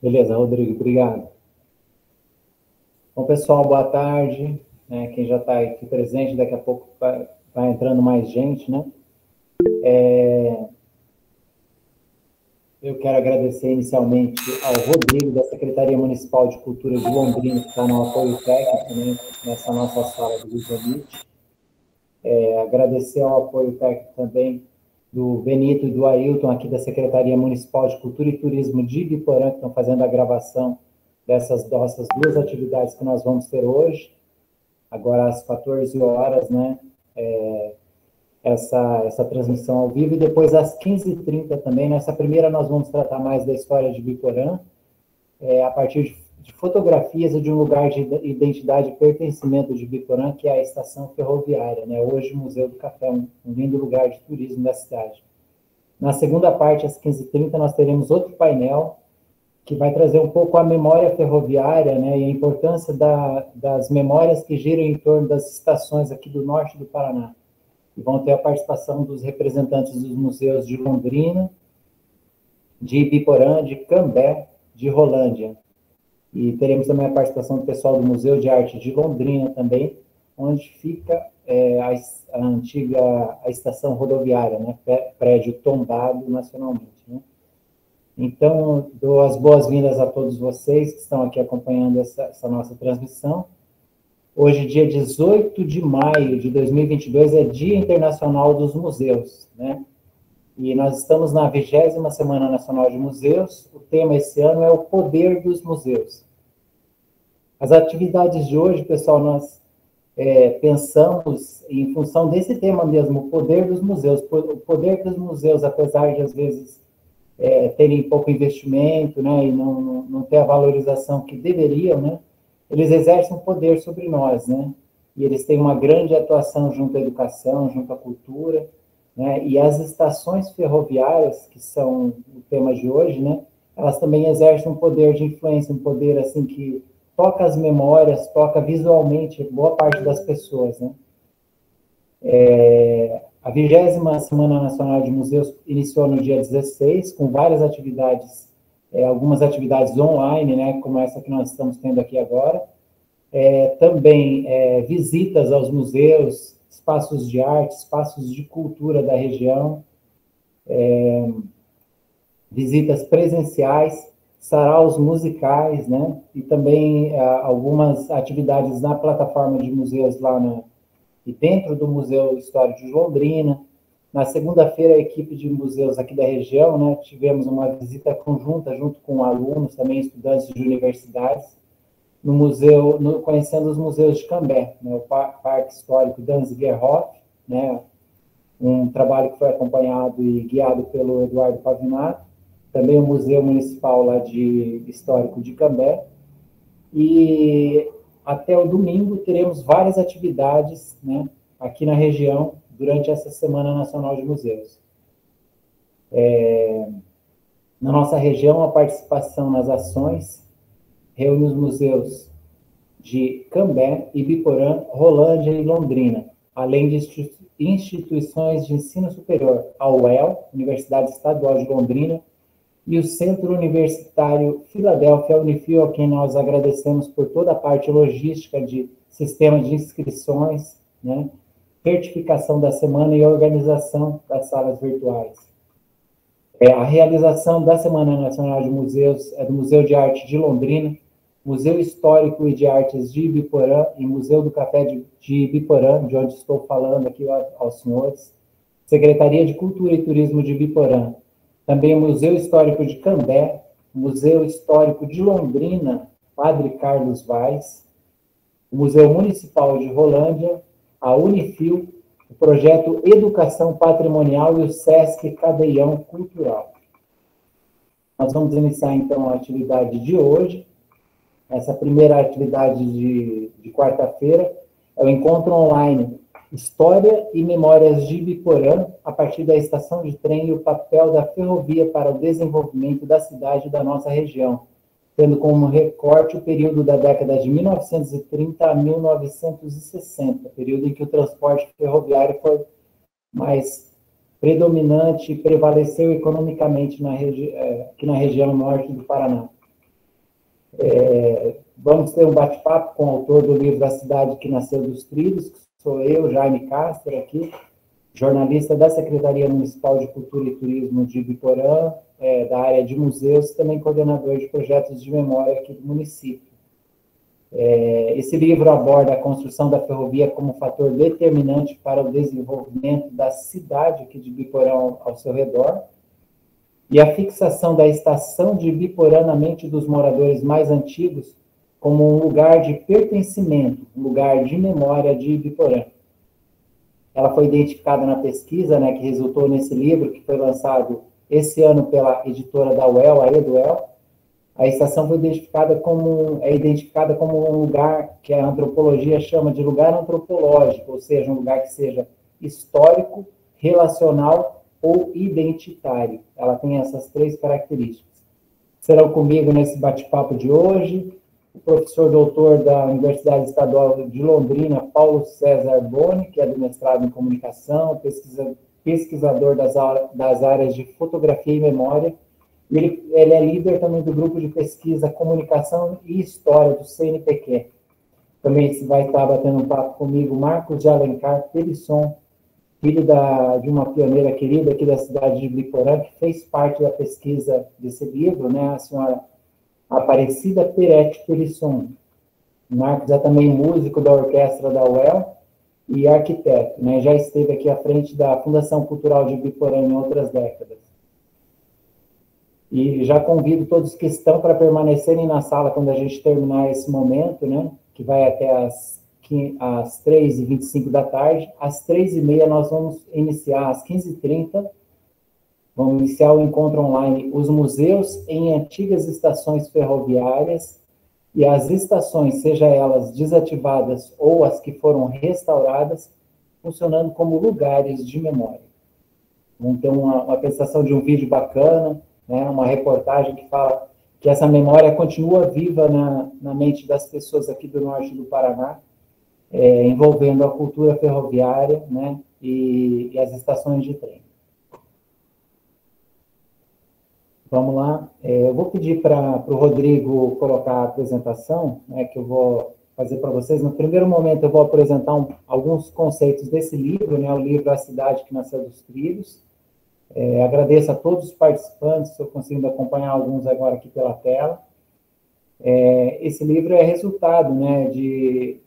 Beleza, Rodrigo, obrigado. Bom, pessoal, boa tarde. Quem já está aqui presente, daqui a pouco vai entrando mais gente, né? Eu quero agradecer inicialmente ao Rodrigo, da Secretaria Municipal de Cultura de Londrina, que está no apoio técnico, né, nessa nossa sala do Google Meet. Agradecer ao apoio técnico também do Benito e do Ailton, aqui da Secretaria Municipal de Cultura e Turismo de Ibiporã, que estão fazendo a gravação dessas nossas duas atividades que nós vamos ter hoje. Agora às 14 horas, né? Essa transmissão ao vivo, e depois às 15h30 também. Nessa primeira nós vamos tratar mais da história de Biporã, a partir de fotografias de um lugar de identidade e pertencimento de Biporã, que é a estação ferroviária, né? Hoje o Museu do Café, um lindo lugar de turismo da cidade. Na segunda parte, às 15h30, nós teremos outro painel que vai trazer um pouco a memória ferroviária, né, e a importância das memórias que giram em torno das estações aqui do norte do Paraná. E vão ter a participação dos representantes dos museus de Londrina, de Ibiporã, de Cambé, de Rolândia. E teremos também a participação do pessoal do Museu de Arte de Londrina também, onde fica a antiga estação rodoviária, né, prédio tombado nacionalmente, né? Então, dou as boas-vindas a todos vocês que estão aqui acompanhando essa nossa transmissão. Hoje, dia 18 de maio de 2022, é Dia Internacional dos Museus, né? E nós estamos na 20ª Semana Nacional de Museus. O tema esse ano é o poder dos museus. As atividades de hoje, pessoal, nós pensamos em função desse tema mesmo, o poder dos museus. O poder dos museus, apesar de, às vezes, terem pouco investimento, né, e não ter a valorização que deveriam, né, eles exercem um poder sobre nós, né, e eles têm uma grande atuação junto à educação, junto à cultura, né, e as estações ferroviárias, que são o tema de hoje, né, elas também exercem um poder de influência, um poder, assim, que toca as memórias, toca visualmente boa parte das pessoas, né. A 20ª Semana Nacional de Museus iniciou no dia 16, com várias atividades, algumas atividades online, né, como essa que nós estamos tendo aqui agora. Também visitas aos museus, espaços de arte, espaços de cultura da região, visitas presenciais, saraus musicais, né, e também algumas atividades na plataforma de museus lá e dentro do Museu Histórico de Londrina. Na segunda-feira, a equipe de museus aqui da região, né, tivemos uma visita conjunta junto com alunos, também estudantes de universidades, no museu, conhecendo os museus de Cambé, né, o Parque Histórico Danzigerhof, né, um trabalho que foi acompanhado e guiado pelo Eduardo Pavinato, também o Museu Municipal lá de Histórico de Cambé, e até o domingo teremos várias atividades, né, aqui na região durante essa Semana Nacional de Museus. Na nossa região, a participação nas ações reúne os museus de Cambé, Ibiporã, Rolândia e Londrina, além de instituições de ensino superior, a UEL, Universidade Estadual de Londrina, e o Centro Universitário Filadélfia Unifil, a quem nós agradecemos por toda a parte logística de sistema de inscrições, né, certificação da semana e organização das salas virtuais. A realização da Semana Nacional de Museus é do Museu de Arte de Londrina, Museu Histórico e de Artes de Ibiporã e Museu do Café de Ibiporã, de onde estou falando aqui aos senhores, Secretaria de Cultura e Turismo de Ibiporã, também o Museu Histórico de Cambé, Museu Histórico de Londrina, Padre Carlos Vaz, o Museu Municipal de Rolândia, a Unifil, o Projeto Educação Patrimonial e o Sesc Cadeião Cultural. Nós vamos iniciar, então, a atividade de hoje. Essa primeira atividade de quarta-feira é o encontro online História e Memórias de Ibiporã, a partir da estação de trem e o papel da ferrovia para o desenvolvimento da cidade e da nossa região, tendo como recorte o período da década de 1930 a 1960, período em que o transporte ferroviário foi mais predominante e prevaleceu economicamente aqui na região norte do Paraná. Vamos ter um bate-papo com o autor do livro A Cidade que Nasceu dos Trilhos, que sou eu, Jaime Castro, aqui, jornalista da Secretaria Municipal de Cultura e Turismo de Ibiporã, da área de museus, também coordenador de projetos de memória aqui do município. Esse livro aborda a construção da ferrovia como fator determinante para o desenvolvimento da cidade aqui de Ibiporã ao seu redor, e a fixação da estação de Ibiporã na mente dos moradores mais antigos como um lugar de pertencimento, um lugar de memória de Ibiporã. Ela foi identificada na pesquisa, né, que resultou nesse livro, que foi lançado esse ano pela editora da UEL, a Eduel. A estação foi identificada como um lugar que a antropologia chama de lugar antropológico, ou seja, um lugar que seja histórico, relacional ou identitário. Ela tem essas 3 características. Serão comigo nesse bate-papo de hoje o professor doutor da Universidade Estadual de Londrina, Paulo César Boni, que é do mestrado em comunicação, pesquisador das áreas de fotografia e memória. Ele é líder também do grupo de pesquisa Comunicação e História do CNPq. Também vai estar batendo um papo comigo Marcos de Alencar Pelisson, filho de uma pioneira querida aqui da cidade de Ibiporã, que fez parte da pesquisa desse livro, né, a senhora Aparecida Peretti Pelisson. Marcos é também músico da orquestra da UEL e arquiteto, né, já esteve aqui à frente da Fundação Cultural de Ibiporã em outras décadas. E já convido todos que estão para permanecerem na sala quando a gente terminar esse momento, né, que vai até às 3h25 da tarde. Às 3h30 nós vamos iniciar, às 15h30, vamos iniciar o encontro online Os Museus em Antigas Estações Ferroviárias e as estações, seja elas desativadas ou as que foram restauradas, funcionando como lugares de memória. Vamos ter uma apresentação de um vídeo bacana, né, uma reportagem que fala que essa memória continua viva na mente das pessoas aqui do norte do Paraná, envolvendo a cultura ferroviária, né, e as estações de trem. Vamos lá. Eu vou pedir para o Rodrigo colocar a apresentação, né, que eu vou fazer para vocês. No primeiro momento, eu vou apresentar alguns conceitos desse livro, né, o livro A Cidade que Nasceu dos Trilhos. Agradeço a todos os participantes, estou conseguindo acompanhar alguns agora aqui pela tela. Esse livro é resultado, né,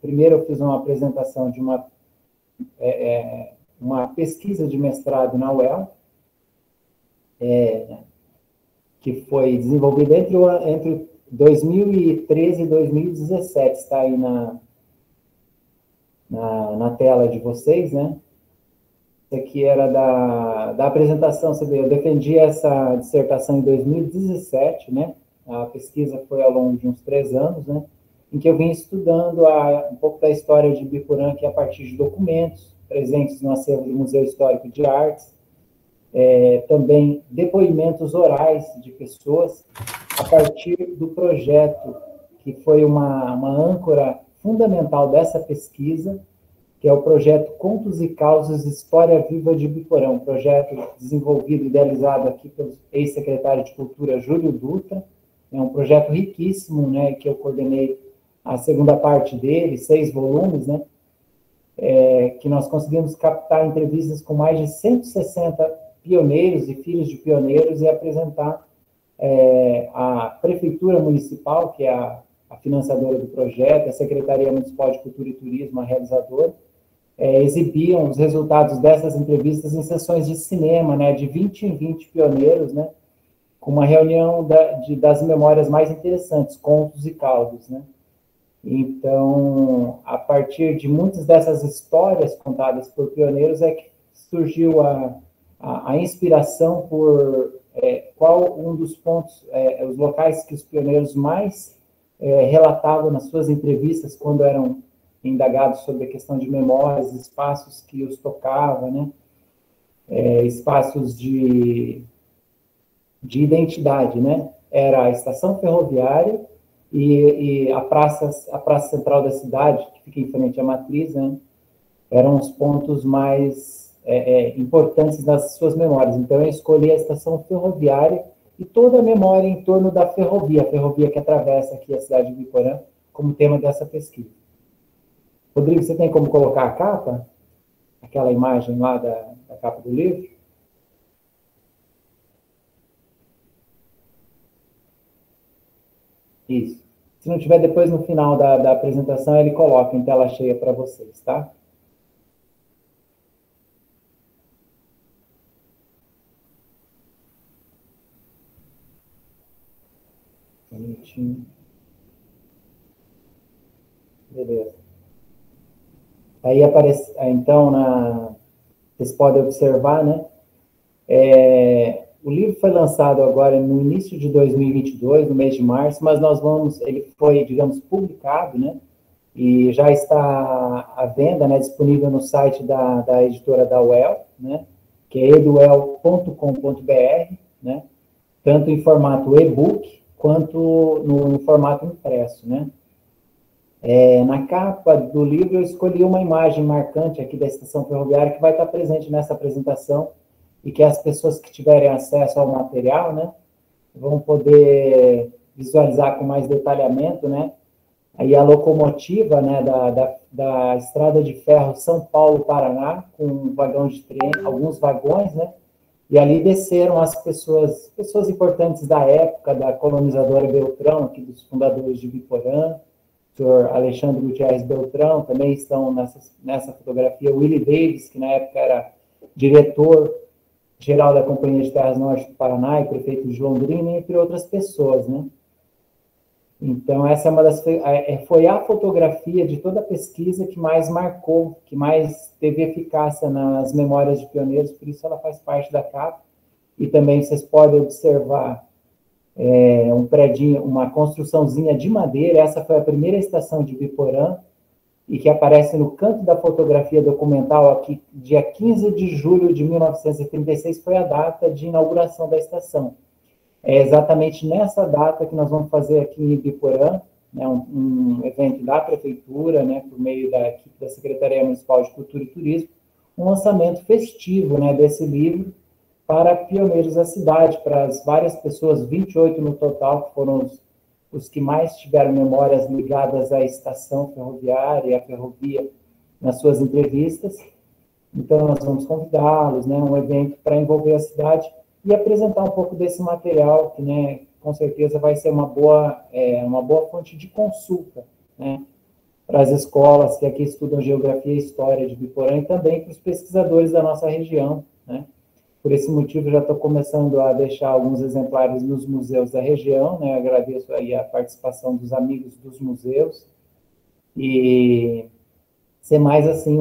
primeiro eu fiz uma apresentação de uma pesquisa de mestrado na UEL, que foi desenvolvida entre 2013 e 2017, está aí na tela de vocês, né? Esse aqui era da apresentação, você vê, eu defendi essa dissertação em 2017, né? A pesquisa foi ao longo de uns 3 anos, né? Em que eu vim estudando um pouco da história de Ibiporã, que é a partir de documentos presentes no acervo do Museu Histórico de Artes, também depoimentos orais de pessoas, a partir do projeto que foi uma âncora fundamental dessa pesquisa, que é o projeto Contos e Causas, História Viva de Ibiporã, um projeto desenvolvido e idealizado aqui pelo ex-secretário de Cultura, Júlio Dutra. É um projeto riquíssimo, né, que eu coordenei a segunda parte dele, 6 volumes, né, que nós conseguimos captar entrevistas com mais de 160 pioneiros e filhos de pioneiros e apresentar a Prefeitura Municipal, que é a financiadora do projeto, a Secretaria Municipal de Cultura e Turismo, a realizadora, exibiam os resultados dessas entrevistas em sessões de cinema, né, de 20 em 20 pioneiros, né, com uma reunião das memórias mais interessantes, contos e causos, né. Então, a partir de muitas dessas histórias contadas por pioneiros é que surgiu a inspiração por qual um dos pontos, os locais que os pioneiros mais relatavam nas suas entrevistas quando eram indagados sobre a questão de memórias, espaços que os tocavam, né? Espaços de identidade, né? Era a estação ferroviária e a praça central da cidade, que fica em frente à matriz, né? Eram os pontos mais importantes nas suas memórias. Então, eu escolhi a estação ferroviária e toda a memória em torno da ferrovia, a ferrovia que atravessa aqui a cidade de Biporã, como tema dessa pesquisa. Rodrigo, você tem como colocar a capa? Aquela imagem lá da capa do livro? Isso. Se não tiver, depois no final da apresentação, ele coloca em tela cheia para vocês, tá? Bonitinho. Beleza. Aí aparece, então, vocês podem observar, né? O livro foi lançado agora no início de 2022, no mês de março, mas ele foi, digamos, publicado, né? E já está à venda, né? Disponível no site da editora da UEL, né? Que é eduel.com.br, né? Tanto em formato e-book quanto no formato impresso, né? Na capa do livro eu escolhi uma imagem marcante aqui da estação ferroviária que vai estar presente nessa apresentação e que as pessoas que tiverem acesso ao material, né, vão poder visualizar com mais detalhamento, né, aí a locomotiva, né, da estrada de ferro São Paulo-Paraná, com um vagão de trem, alguns vagões, né, e ali desceram as pessoas importantes da época, da colonizadora Beltrão, aqui dos fundadores de Biporã, o senhor Alexandre Gutierrez Beltrão, também estão nessa fotografia, Willie Davis, que na época era diretor-geral da Companhia de Terras Norte do Paraná e prefeito de Londrina, entre outras pessoas, né? Então, essa é foi a fotografia de toda a pesquisa que mais marcou, que mais teve eficácia nas memórias de pioneiros, por isso ela faz parte da capa. E também vocês podem observar um predinho, uma construçãozinha de madeira. Essa foi a primeira estação de Biporã, e que aparece no canto da fotografia documental aqui, dia 15 de julho de 1936, foi a data de inauguração da estação. É exatamente nessa data que nós vamos fazer aqui em Ibiporã, né, um evento da prefeitura, né, por meio da equipe da Secretaria Municipal de Cultura e Turismo, um lançamento festivo, né, desse livro para pioneiros da cidade, para as várias pessoas, 28 no total, que foram os que mais tiveram memórias ligadas à estação ferroviária e à ferrovia nas suas entrevistas. Então, nós vamos convidá-los, né, um evento para envolver a cidade e apresentar um pouco desse material, que, né, com certeza vai ser uma boa fonte de consulta, né, para as escolas que aqui estudam geografia e história de Biporã e também para os pesquisadores da nossa região, né. Por esse motivo, já estou começando a deixar alguns exemplares nos museus da região, né, agradeço aí a participação dos amigos dos museus, e ser mais, assim,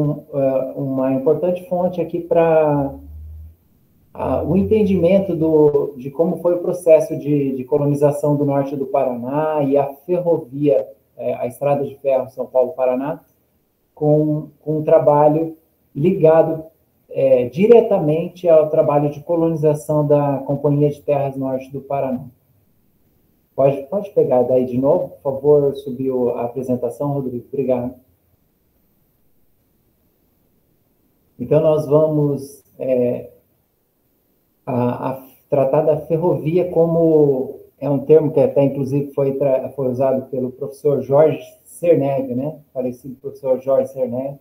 uma importante fonte aqui para o entendimento de como foi o processo de colonização do norte do Paraná e a ferrovia, a estrada de ferro São Paulo-Paraná, com um trabalho ligado diretamente ao trabalho de colonização da Companhia de Terras Norte do Paraná. Pode pegar daí de novo, por favor, subiu a apresentação, Rodrigo, obrigado. Então, nós vamos tratar da ferrovia como, é um termo que até, inclusive, foi usado pelo professor Jorge Cerneve, né? Falecido professor Jorge Cerneve,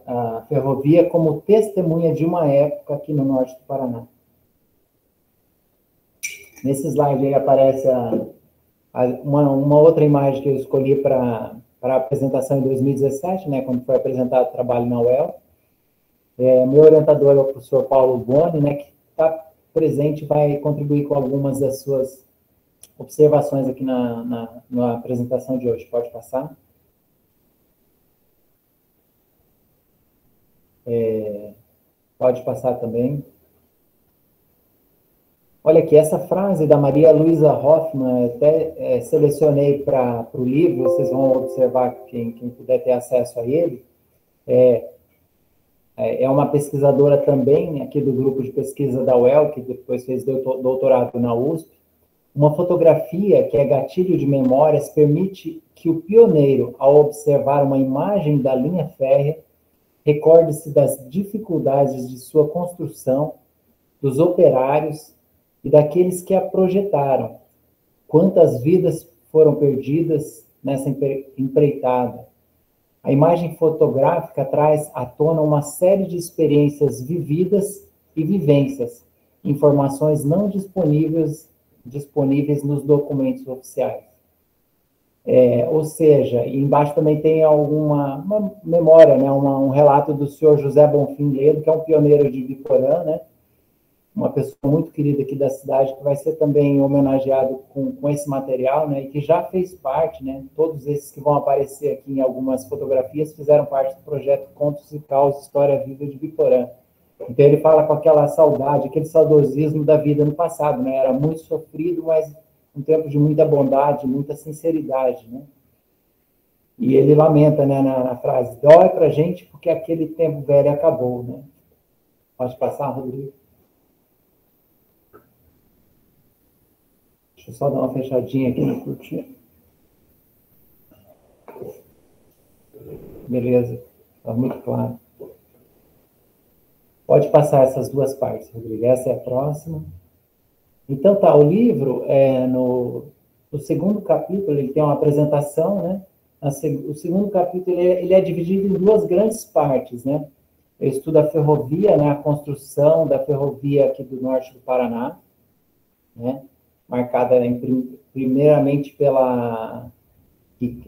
a ferrovia como testemunha de uma época aqui no norte do Paraná. Nesse slide aí aparece uma outra imagem que eu escolhi para a apresentação em 2017, né, quando foi apresentado o trabalho na UEL. Meu orientador é o professor Paulo Boni, né, que está presente e vai contribuir com algumas das suas observações aqui na apresentação de hoje. Pode passar. Pode passar também. Olha aqui, essa frase da Maria Luísa Hoffmann, até selecionei para o livro, vocês vão observar, quem puder ter acesso a ele. É uma pesquisadora também, aqui do grupo de pesquisa da UEL, que depois fez doutorado na USP. Uma fotografia, que é gatilho de memórias, permite que o pioneiro, ao observar uma imagem da linha férrea, Recorde-se das dificuldades de sua construção, dos operários e daqueles que a projetaram. Quantas vidas foram perdidas nessa empreitada. A imagem fotográfica traz à tona uma série de experiências vividas e vivências, informações não disponíveis nos documentos oficiais. Ou seja, embaixo também tem uma memória, né, um relato do senhor José Bonfim Ledo, que é um pioneiro de Biporã, né, uma pessoa muito querida aqui da cidade, que vai ser também homenageado com esse material, né, e que já fez parte, né, todos esses que vão aparecer aqui em algumas fotografias fizeram parte do projeto Contos e Causos, História Viva de Biporã. Então ele fala com aquela saudade, aquele saudosismo da vida no passado, né, era muito sofrido, mas um tempo de muita bondade, muita sinceridade, né. E ele lamenta, né, na frase, dói pra gente porque aquele tempo velho acabou, né. Pode passar, Rodrigo? Deixa eu só dar uma fechadinha aqui na cortina. Beleza, está muito claro. Pode passar essas duas partes, Rodrigo. Essa é a próxima. Então tá, o livro, no segundo capítulo, ele tem uma apresentação, né? O segundo capítulo, ele é dividido em duas grandes partes, né? Ele estuda a ferrovia, né? A construção da ferrovia aqui do norte do Paraná, né? Marcada primeiramente pela...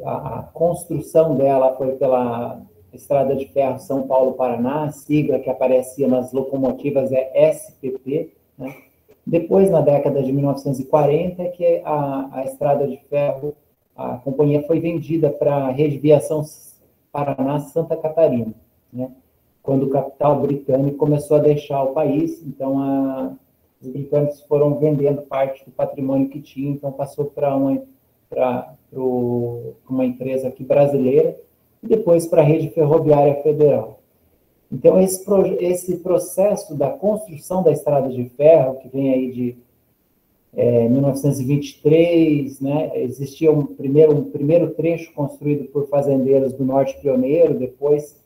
A construção dela foi pela Estrada de Ferro São Paulo-Paraná, a sigla que aparecia nas locomotivas é SPP, né? Depois, na década de 1940, que a Estrada de Ferro, a companhia foi vendida para a Rede Viação Paraná-Santa Catarina, né? Quando o capital britânico começou a deixar o país, então os britânicos foram vendendo parte do patrimônio que tinham, então passou para uma empresa aqui brasileira e depois para a Rede Ferroviária Federal. Então, esse processo da construção da estrada de ferro, que vem aí de 1923, né, existia um primeiro trecho construído por fazendeiros do Norte Pioneiro, depois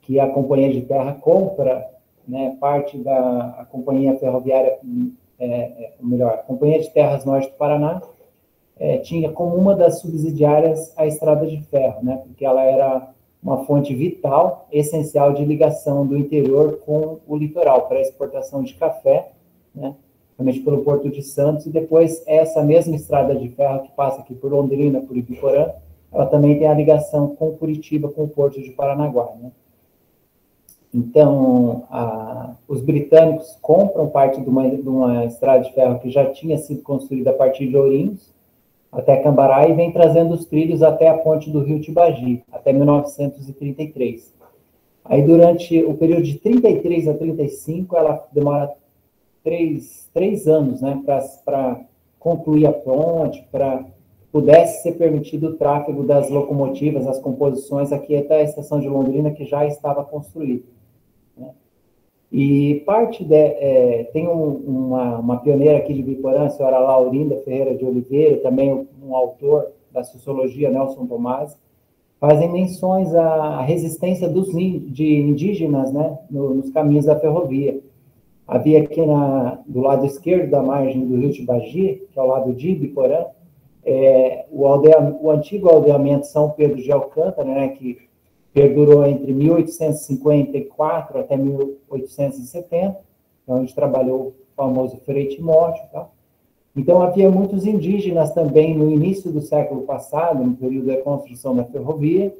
que a Companhia de Terra compra, né, parte da Companhia Ferroviária, a Companhia de Terras Norte do Paraná, tinha como uma das subsidiárias a estrada de ferro, né, porque ela era uma fonte vital, essencial de ligação do interior com o litoral, para a exportação de café, né, realmente pelo Porto de Santos, e depois essa mesma estrada de ferro que passa aqui por Londrina, por Ibiporã, ela também tem a ligação com Curitiba, com o Porto de Paranaguá, né. Então, os britânicos compram parte de uma estrada de ferro que já tinha sido construída a partir de Ourinhos, até Cambará, e vem trazendo os trilhos até a ponte do Rio Tibagi, até 1933. Aí, durante o período de 33 a 35, ela demora três anos, né, para concluir a ponte, para pudesse ser permitido o tráfego das locomotivas, as composições, aqui até a estação de Londrina, que já estava construída. E tem uma pioneira aqui de Biporã, a senhora Laurinda Ferreira de Oliveira, também um autor da sociologia, Nelson Tomás, fazem menções à resistência de indígenas, né, nos caminhos da ferrovia. Havia aqui do lado esquerdo da margem do Rio Tibagi, que é o lado de Biporã, o antigo aldeamento São Pedro de Alcântara, né, que perdurou entre 1854 até 1870, onde trabalhou o famoso Frei Timóteo. Tá? Então, havia muitos indígenas também no início do século passado, no período da construção da ferrovia,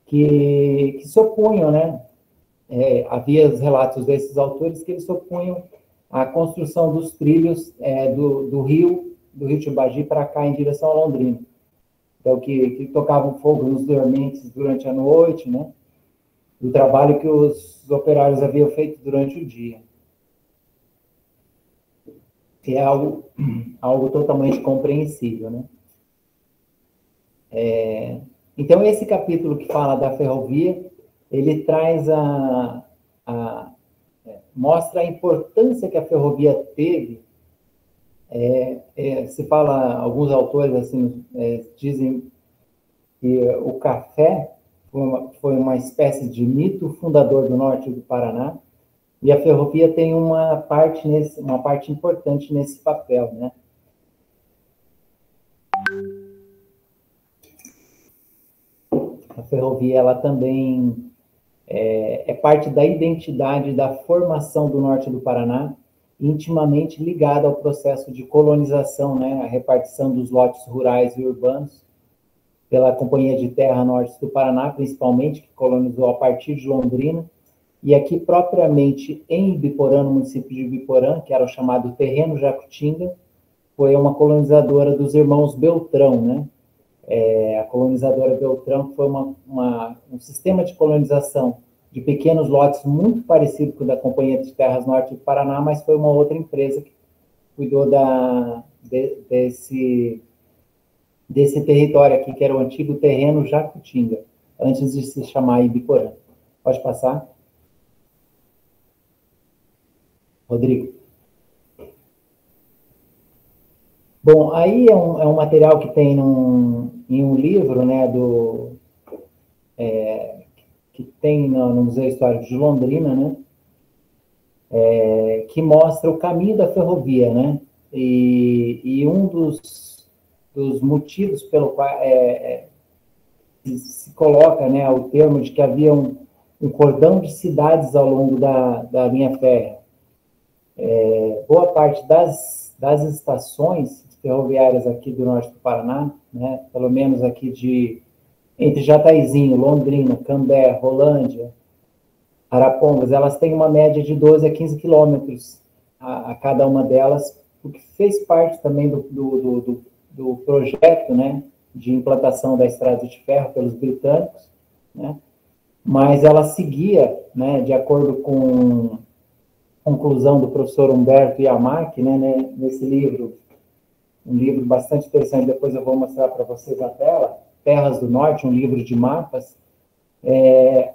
que se opunham, né? Havia os relatos desses autores que eles se opunham à construção dos trilhos do Rio Tibagi para cá, em direção a Londrina. Então, que tocavam fogo nos dormentes durante a noite, né? Do trabalho que os operários haviam feito durante o dia. Que é algo totalmente compreensível, né? Então, esse capítulo que fala da ferrovia, ele traz mostra a importância que a ferrovia teve. Se fala, alguns autores assim dizem que o café foi uma espécie de mito fundador do norte do Paraná, e a ferrovia tem uma parte importante nesse papel, né? A ferrovia, ela também é parte da identidade da formação do norte do Paraná, intimamente ligada ao processo de colonização, né? A repartição dos lotes rurais e urbanos pela Companhia de Terra Norte do Paraná, principalmente, que colonizou a partir de Londrina, e aqui propriamente em Ibiporã, no município de Ibiporã, que era o chamado Terreno Jacutinga, foi uma colonizadora dos irmãos Beltrão, né? A colonizadora Beltrão foi um sistema de colonização de pequenos lotes muito parecido com o da Companhia de Terras Norte do Paraná, mas foi uma outra empresa que cuidou desse território aqui, que era o antigo Terreno Jacutinga, antes de se chamar Ibiporã. Pode passar. Rodrigo. Bom, aí é um material que tem em um livro, né, que tem no Museu Histórico de Londrina, né, que mostra o caminho da ferrovia, né, e um dos motivos pelo qual se coloca, né, o termo de que havia um cordão de cidades ao longo da linha férrea. Boa parte das estações ferroviárias aqui do norte do Paraná, né, pelo menos aqui entre Jataizinho, Londrina, Cambé, Rolândia, Arapongas, elas têm uma média de 12 a 15 quilômetros a cada uma delas, o que fez parte também do projeto, né, de implantação da estrada de ferro pelos britânicos, né, mas ela seguia, né, de acordo com a conclusão do professor Humberto Yamaki, né, nesse livro, um livro bastante interessante, depois eu vou mostrar para vocês na tela, Terras do Norte, um livro de mapas,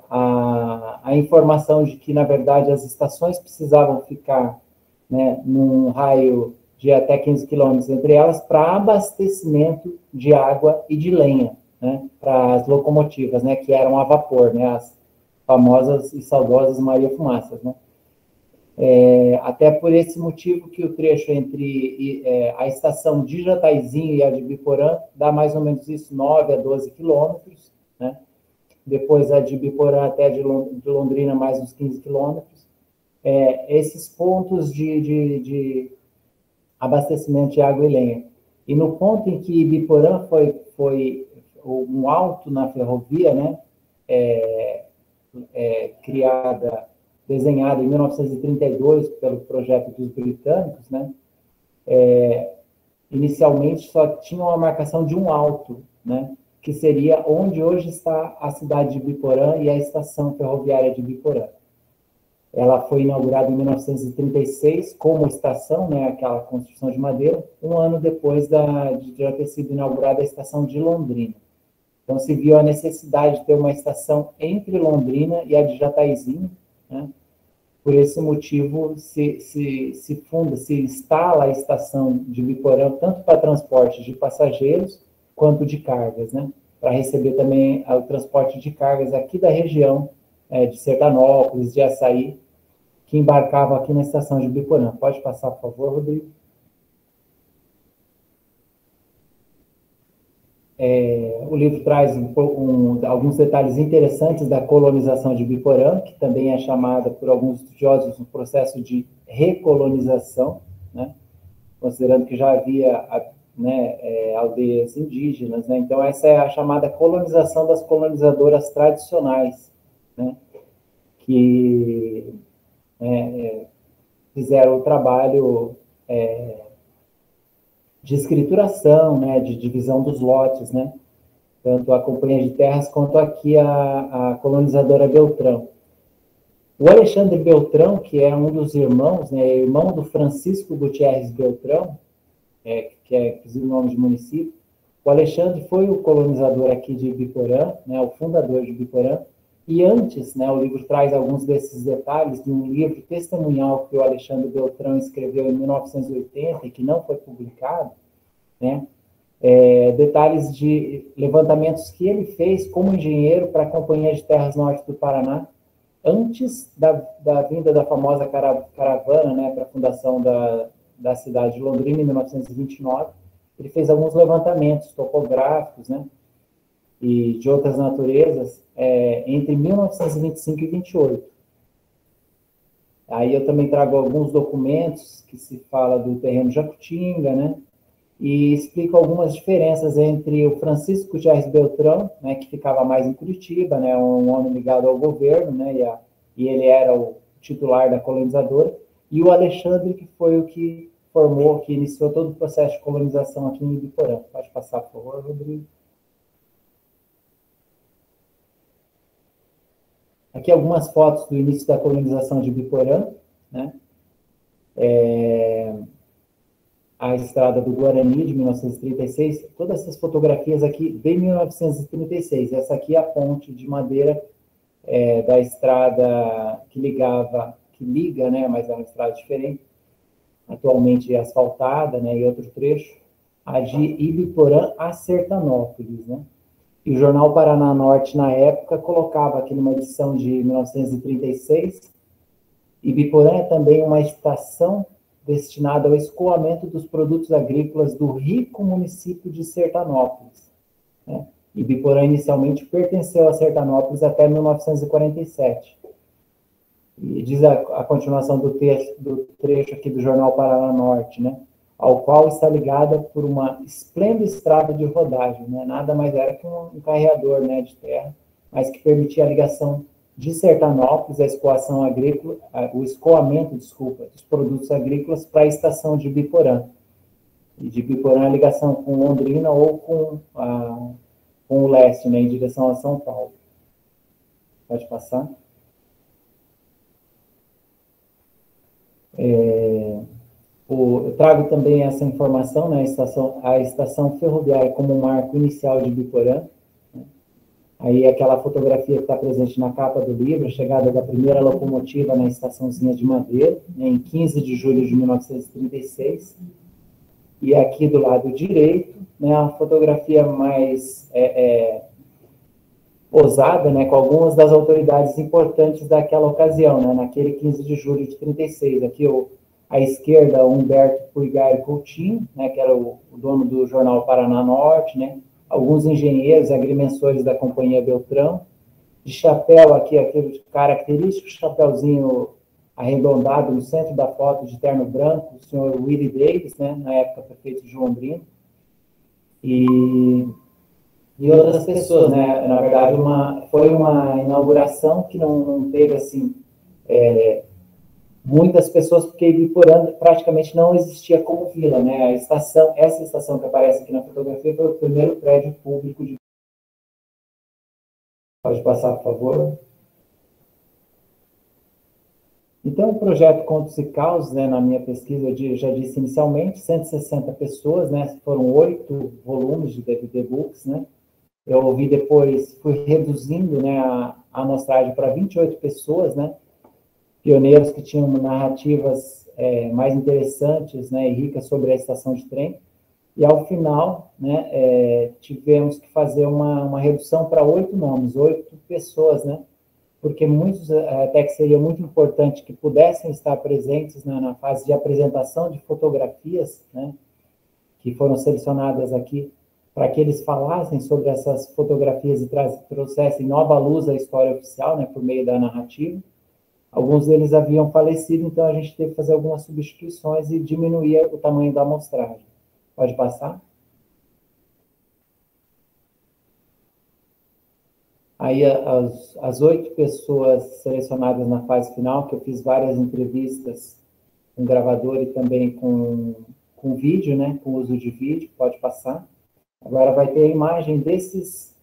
a informação de que, na verdade, as estações precisavam ficar, né, num raio de até 15 quilômetros entre elas, para abastecimento de água e de lenha, né, para as locomotivas, né, que eram a vapor, né, as famosas e saudosas Maria Fumaças, né. Até por esse motivo que o trecho entre a estação de Jataizinho e a de Biporã dá mais ou menos isso, 9 a 12 quilômetros, né? Depois a de Biporã até de Londrina, mais uns 15 quilômetros. Esses pontos de abastecimento de água e lenha. E no ponto em que Biporã foi um alto na ferrovia, né? Desenhada em 1932 pelo projeto dos britânicos, né? Inicialmente só tinha uma marcação de um alto, né? Que seria onde hoje está a cidade de Biporã e a estação ferroviária de Biporã. Ela foi inaugurada em 1936 como estação, né? Aquela construção de madeira, um ano depois de já ter sido inaugurada a estação de Londrina. Então se viu a necessidade de ter uma estação entre Londrina e a de Jataizinho, né? Por esse motivo, se instala a estação de Biporã tanto para transporte de passageiros quanto de cargas, né? Para receber também o transporte de cargas aqui da região de Sertanópolis, de Açaí, que embarcavam aqui na estação de Biporã. Pode passar, por favor, Rodrigo? O livro traz alguns detalhes interessantes da colonização de Biporã, que também é chamada por alguns estudiosos um processo de recolonização, né? Considerando que já havia, né, aldeias indígenas, né? Então essa é a chamada colonização das colonizadoras tradicionais, né? Que fizeram o trabalho de escrituração, né, de divisão dos lotes, né, tanto a Companhia de Terras quanto aqui a colonizadora Beltrão. O Alexandre Beltrão, que é um dos irmãos, né, irmão do Francisco Gutierrez Beltrão, que é inclusive o nome de município, o Alexandre foi o colonizador aqui de Biporã, né, o fundador de Biporã, e antes, né, o livro traz alguns desses detalhes de um livro testemunhal que o Alexandre Beltrão escreveu em 1980 e que não foi publicado, né? detalhes de levantamentos que ele fez como engenheiro para a Companhia de Terras Norte do Paraná, antes da vinda da famosa caravana, né, para a fundação da cidade de Londrina, em 1929. Ele fez alguns levantamentos topográficos, né, e de outras naturezas, entre 1925 e 28. Aí eu também trago alguns documentos que se fala do terreno Jacutinga, né, e explico algumas diferenças entre o Francisco Jair Beltrão, né, que ficava mais em Curitiba, né, um homem ligado ao governo, né, e ele era o titular da colonizadora, e o Alexandre, que foi o que formou, que iniciou todo o processo de colonização aqui em Ibiporã. Pode passar, por favor, Rodrigo. Aqui algumas fotos do início da colonização de Ibiporã, né? A estrada do Guarani, de 1936, todas essas fotografias aqui de 1936. Essa aqui é a ponte de madeira da estrada que liga, né, mas é uma estrada diferente, atualmente asfaltada, né, e outro trecho, a de Ibiporã a Sertanópolis, né? E o Jornal Paraná Norte, na época, colocava aqui numa edição de 1936, Ibiporã é também uma estação destinada ao escoamento dos produtos agrícolas do rico município de Sertanópolis, né? Ibiporã inicialmente pertenceu a Sertanópolis até 1947. E diz a continuação do trecho aqui do Jornal Paraná Norte, né? Ao qual está ligada por uma esplêndida estrada de rodagem, né? Nada mais era que um carreador, né, de terra, mas que permitia a ligação de Sertanópolis, a escoação agrícola, o escoamento, dos produtos agrícolas para a estação de Ibiporã. E de Ibiporã a ligação com Londrina ou com o leste, né, em direção a São Paulo. Pode passar. Eu trago também essa informação, né, a estação ferroviária como marco inicial de Ibiporã. Né? Aí aquela fotografia que está presente na capa do livro, a chegada da primeira locomotiva na estaçãozinha de Madeira, né, em 15 de julho de 1936. E aqui do lado direito, né, a fotografia mais posada, né, com algumas das autoridades importantes daquela ocasião, né, naquele 15 de julho de 36. Aqui à esquerda, Humberto Puigari Coutinho, né, que era o dono do jornal Paraná Norte, né, alguns engenheiros, agrimensores da Companhia Beltrão, de chapéu aqui, aquele característico chapéuzinho arredondado no centro da foto, de terno branco, o senhor Willie Davis, né, na época prefeito de Londrina, e outras pessoas, né, na verdade foi uma inauguração que não teve, assim, muitas pessoas, porque Ibiporã praticamente não existia como vila, né? Essa estação que aparece aqui na fotografia foi o primeiro prédio público de... Pode passar, por favor. Então, o projeto Contos e Causos, né, na minha pesquisa, eu já disse inicialmente, 160 pessoas, né? Foram 8 volumes de DVD Books, né? Eu ouvi depois, fui reduzindo, né, a amostragem para 28 pessoas, né? Pioneiros que tinham narrativas mais interessantes, né, e ricas sobre a estação de trem. E, ao final, né, tivemos que fazer uma redução para 8 nomes, 8 pessoas, né, porque muitos, até que seria muito importante que pudessem estar presentes, né, na fase de apresentação de fotografias, né, que foram selecionadas aqui, para que eles falassem sobre essas fotografias e trouxessem nova luz à história oficial, né, por meio da narrativa. Alguns deles haviam falecido, então a gente teve que fazer algumas substituições e diminuir o tamanho da amostragem. Pode passar? Aí as 8 pessoas selecionadas na fase final, que eu fiz várias entrevistas com gravador e também com vídeo, né, com uso de vídeo, pode passar. Agora vai ter a imagem desses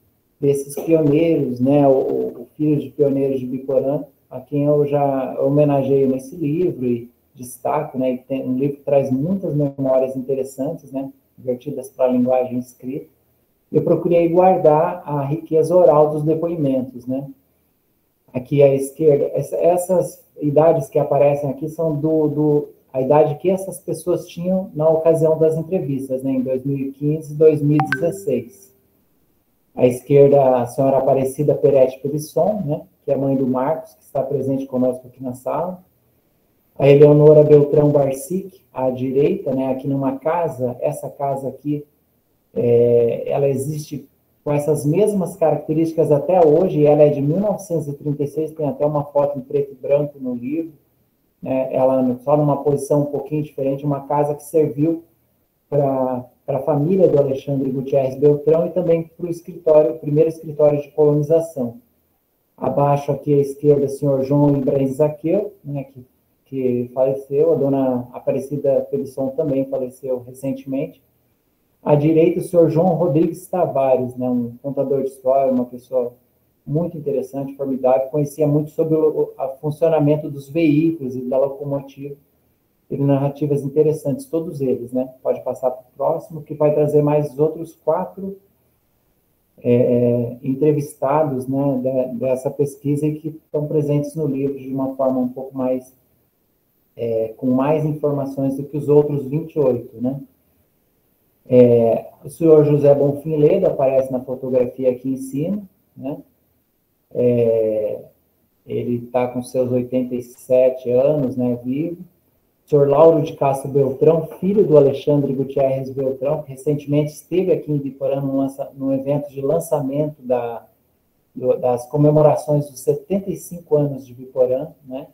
pioneiros, né, o filho de pioneiros de Ibiporã, a quem eu já homenageio nesse livro e destaco, né, e um livro que traz muitas memórias interessantes, né, divertidas para a linguagem escrita. Eu procurei guardar a riqueza oral dos depoimentos, né. Aqui à esquerda, essas idades que aparecem aqui são a idade que essas pessoas tinham na ocasião das entrevistas, né, em 2015 e 2016. À esquerda, a senhora Aparecida Peretti Pelisson, né, que é mãe do Marcos, que está presente conosco aqui na sala. A Eleonora Beltrão Barsic, à direita, né, aqui numa casa, essa casa aqui, ela existe com essas mesmas características até hoje, ela é de 1936, tem até uma foto em preto e branco no livro, né, ela só numa posição um pouquinho diferente, uma casa que serviu para a família do Alexandre Gutierrez Beltrão e também para o escritório, o primeiro escritório de colonização. Abaixo aqui à esquerda, o senhor João Ibrahim Zaqueu, né, que faleceu, a dona Aparecida Pelisson também faleceu recentemente. À direita, o senhor João Rodrigues Tavares, né, um contador de história, uma pessoa muito interessante, formidável, conhecia muito sobre o funcionamento dos veículos e da locomotiva. Teve narrativas interessantes, todos eles, né? Pode passar para o próximo, que vai trazer mais outros 4 entrevistados, né, dessa pesquisa e que estão presentes no livro de uma forma um pouco mais, com mais informações do que os outros 28, né? O senhor José Bonfim Leda aparece na fotografia aqui em cima, né? Ele está com seus 87 anos, né, vivo. O senhor Lauro de Castro Beltrão, filho do Alexandre Gutierrez Beltrão, que recentemente esteve aqui em Biporã num evento de lançamento das comemorações dos 75 anos de Biporã, né?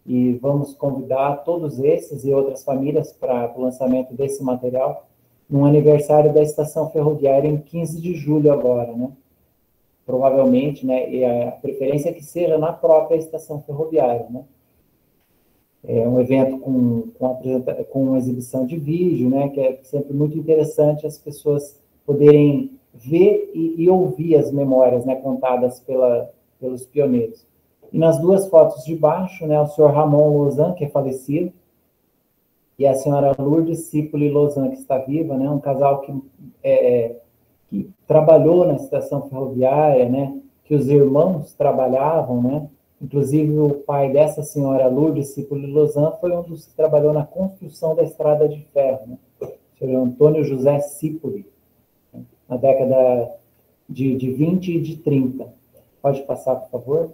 E vamos convidar todos esses e outras famílias para o lançamento desse material no aniversário da estação ferroviária em 15 de julho agora, né? Provavelmente, né? E a preferência é que seja na própria estação ferroviária, né? É um evento com uma exibição de vídeo, né, que é sempre muito interessante as pessoas poderem ver e ouvir as memórias, né, contadas pelos pioneiros. E nas 2 fotos de baixo, né, o senhor Ramon Lozan, que é falecido, e a senhora Lourdes Cipoli Lozan, que está viva, né, um casal que trabalhou na estação ferroviária, né, que os irmãos trabalhavam, né. Inclusive, o pai dessa senhora Lourdes Cipoli Lozan foi um dos que trabalhou na construção da estrada de ferro, né? O senhor Antônio José Cipoli, né? Na década de 20 e de 30. Pode passar, por favor?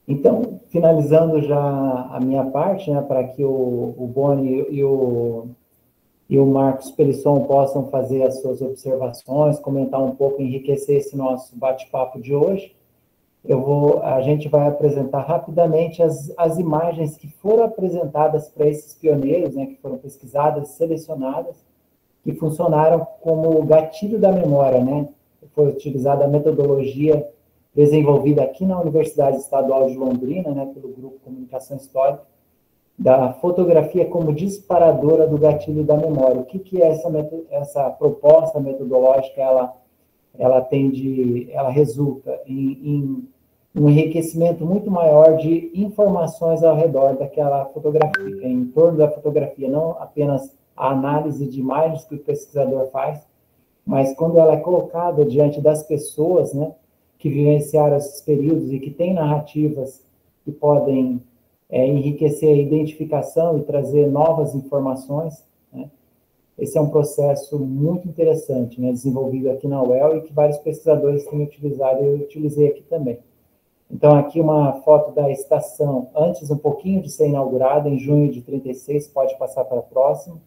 Então, finalizando já a minha parte, né, para que o Boni e o Marcos Pelisson possam fazer as suas observações, comentar um pouco, enriquecer esse nosso bate-papo de hoje. A gente vai apresentar rapidamente as imagens que foram apresentadas para esses pioneiros, né, que foram pesquisadas, selecionadas, que funcionaram como gatilho da memória, né? Foi utilizada a metodologia desenvolvida aqui na Universidade Estadual de Londrina, né, pelo Grupo Comunicação Histórica, da fotografia como disparadora do gatilho da memória. O que é essa proposta metodológica? Ela resulta em um enriquecimento muito maior de informações ao redor daquela fotografia, em torno da fotografia, não apenas a análise de imagens que o pesquisador faz, mas quando ela é colocada diante das pessoas, né, que vivenciaram esses períodos e que têm narrativas que podem enriquecer a identificação e trazer novas informações, né? Esse é um processo muito interessante, né, desenvolvido aqui na UEL e que vários pesquisadores têm utilizado, e eu utilizei aqui também. Então, aqui uma foto da estação, antes um pouquinho de ser inaugurada, em junho de 36, pode passar para a próxima.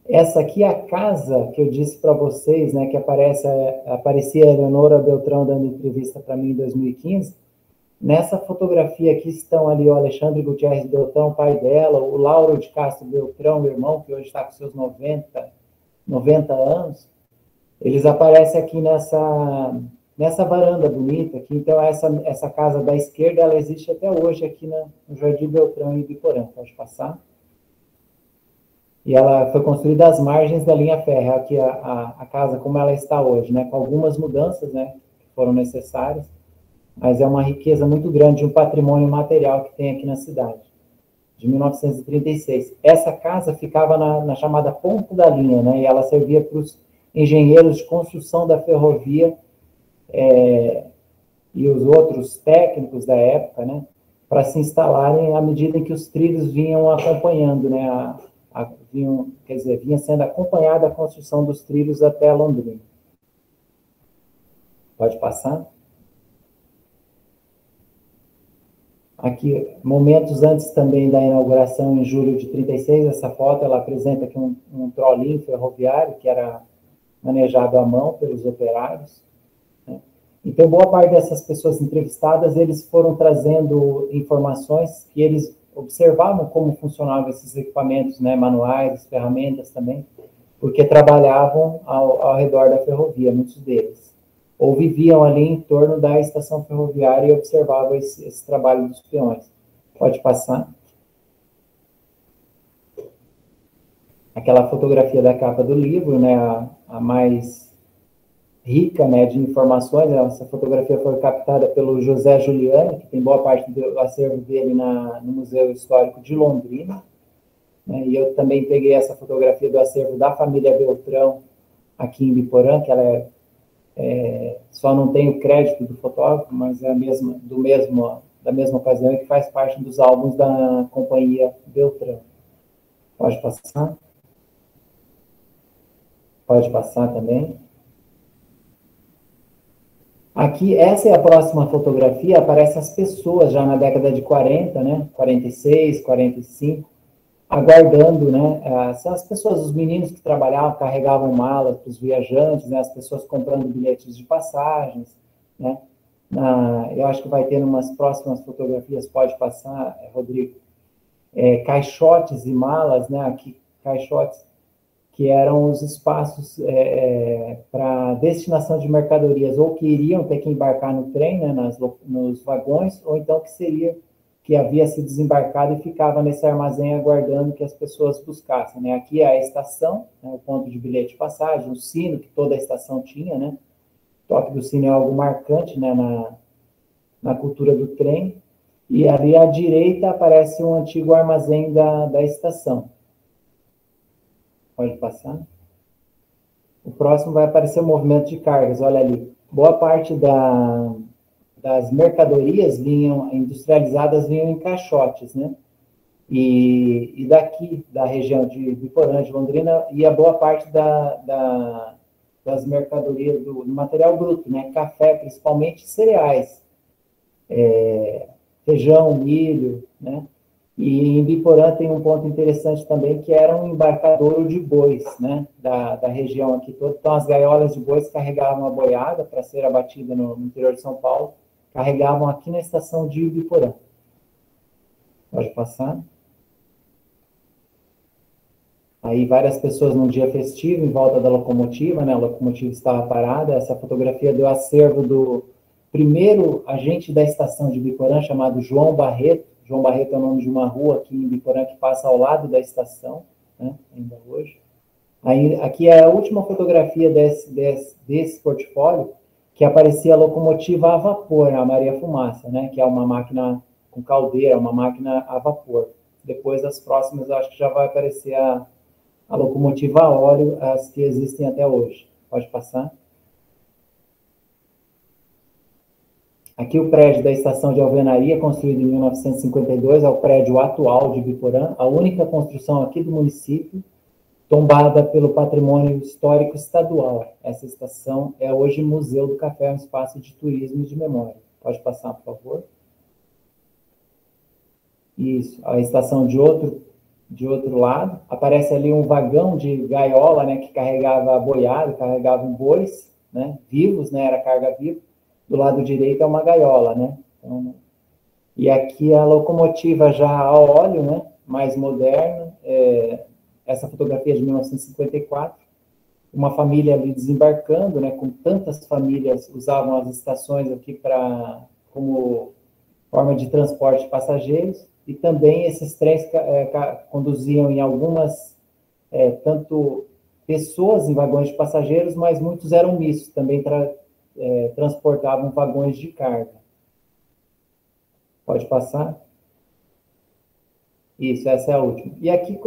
Essa aqui é a casa que eu disse para vocês, né, que aparecia a Eleonora Beltrão dando entrevista para mim em 2015. Nessa fotografia aqui estão ali o Alexandre Gutierrez Beltrão, pai dela, o Lauro de Castro Beltrão, meu irmão, que hoje está com seus 90 anos. Eles aparecem aqui nessa varanda bonita aqui. Então, essa casa da esquerda, ela existe até hoje aqui no Jardim Beltrão, em Ibiporã. Pode passar. E ela foi construída às margens da linha férrea, aqui a casa como ela está hoje, né, com algumas mudanças, né, que foram necessárias, mas é uma riqueza muito grande, um patrimônio material que tem aqui na cidade, de 1936. Essa casa ficava na chamada ponta da linha, né, e ela servia para os engenheiros de construção da ferrovia e os outros técnicos da época, né, para se instalarem à medida em que os trilhos vinham acompanhando, né, vinha sendo acompanhada a construção dos trilhos até Londrina. Pode passar. Aqui, momentos antes também da inauguração, em julho de 36, essa foto, ela apresenta aqui um trolinho ferroviário que era manejado à mão pelos operários, né? Então, boa parte dessas pessoas entrevistadas, eles foram trazendo informações que eles observavam como funcionavam esses equipamentos, né, manuais, ferramentas também, porque trabalhavam ao redor da ferrovia, muitos deles. Ou viviam ali em torno da estação ferroviária e observavam esse trabalho dos peões. Pode passar. Aquela fotografia da capa do livro, né, a mais rica, né, de informações. Essa fotografia foi captada pelo José Giuliani, que tem boa parte do acervo dele no Museu Histórico de Londrina, né, e eu também peguei essa fotografia do acervo da família Beltrão, aqui em Biporã, que ela só não tem o crédito do fotógrafo, mas é da mesma ocasião, e que faz parte dos álbuns da companhia Beltrão. Pode passar? Pode passar também. Aqui, essa é a próxima fotografia, aparecem as pessoas já na década de 40, né? 46, 45, aguardando, né? São as pessoas, os meninos que trabalhavam, carregavam malas para os viajantes, né? As pessoas comprando bilhetes de passagens, né? Eu acho que vai ter umas próximas fotografias, pode passar, Rodrigo, caixotes e malas, né? Aqui, caixotes, que eram os espaços para destinação de mercadorias, ou que iriam ter que embarcar no trem, né, nos vagões, ou então que havia se desembarcado e ficava nesse armazém aguardando que as pessoas buscassem, né? Aqui é a estação, né, o ponto de bilhete de passagem, o sino que toda a estação tinha, né? O toque do sino é algo marcante, né, na cultura do trem. E ali à direita aparece um antigo armazém da estação. Pode passar. O próximo vai aparecer o movimento de cargas, olha ali. Boa parte das mercadorias industrializadas vinham em caixotes, né? E daqui, da região de Biporã, de Londrina, ia boa parte das mercadorias, do material bruto, né? Café, principalmente cereais, feijão, milho, né? E em Biporã tem um ponto interessante também, que era um embarcadouro de bois, né, da região aqui toda. Então, as gaiolas de bois carregavam a boiada para ser abatida no interior de São Paulo, carregavam aqui na estação de Biporã. Pode passar. Aí, várias pessoas num dia festivo, em volta da locomotiva, né, a locomotiva estava parada. Essa fotografia do acervo do primeiro agente da estação de Biporã, chamado João Barreto. João Barreto é o nome de uma rua aqui em Biporã que passa ao lado da estação, né, ainda hoje. Aí, aqui é a última fotografia desse portfólio, que aparecia a locomotiva a vapor, a Maria Fumaça, né, que é uma máquina com caldeira, uma máquina a vapor. Depois, as próximas, eu acho que já vai aparecer a locomotiva a óleo, as que existem até hoje. Pode passar. Aqui o prédio da estação de alvenaria, construído em 1952, é o prédio atual de Biporã, a única construção aqui do município, tombada pelo patrimônio histórico estadual. Essa estação é hoje Museu do Café, um espaço de turismo e de memória. Pode passar, por favor. Isso, a estação de outro lado, aparece ali um vagão de gaiola, né, que carregava boiado, carregava bois, né, vivos, né, era carga viva. Do lado direito é uma gaiola, né? Então, e aqui a locomotiva já a óleo, né? Mais moderna. Essa fotografia é de 1954. Uma família ali desembarcando, né? Com tantas famílias usavam as estações aqui como forma de transporte de passageiros. E também esses trens conduziam em algumas, tanto pessoas em vagões de passageiros, mas muitos eram mistos, também transportavam vagões de carga. Pode passar? Isso, essa é a última. E aqui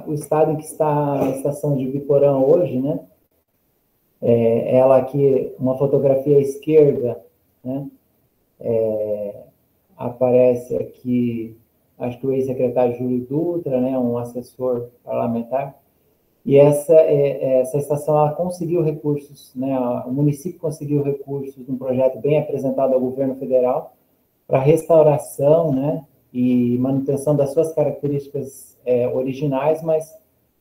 o estado em que está a estação de Biporã hoje, né? Ela aqui, uma fotografia à esquerda, né? Aparece aqui, acho que o ex-secretário Júlio Dutra, né, um assessor parlamentar, e essa estação ela conseguiu recursos, né, o município conseguiu recursos de um projeto bem apresentado ao governo federal para restauração, né, e manutenção das suas características originais, mas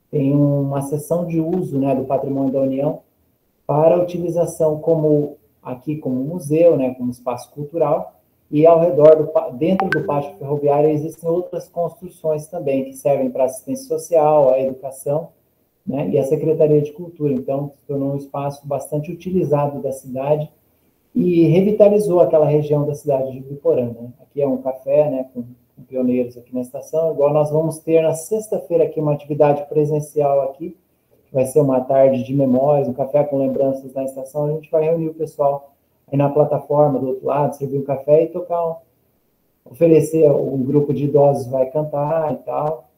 tem uma seção de uso, né, do patrimônio da União para utilização aqui como museu, né, como espaço cultural, e ao redor, dentro do pátio ferroviário, existem outras construções também, que servem para assistência social, a educação, né, e a Secretaria de Cultura. Então, se tornou um espaço bastante utilizado da cidade e revitalizou aquela região da cidade de Ibiporã, né? Aqui é um café, né, com pioneiros aqui na estação, igual nós vamos ter na sexta-feira aqui uma atividade presencial aqui, vai ser uma tarde de memórias, um café com lembranças na estação. A gente vai reunir o pessoal aí na plataforma do outro lado, servir um café e oferecer, um grupo de idosos vai cantar e tal.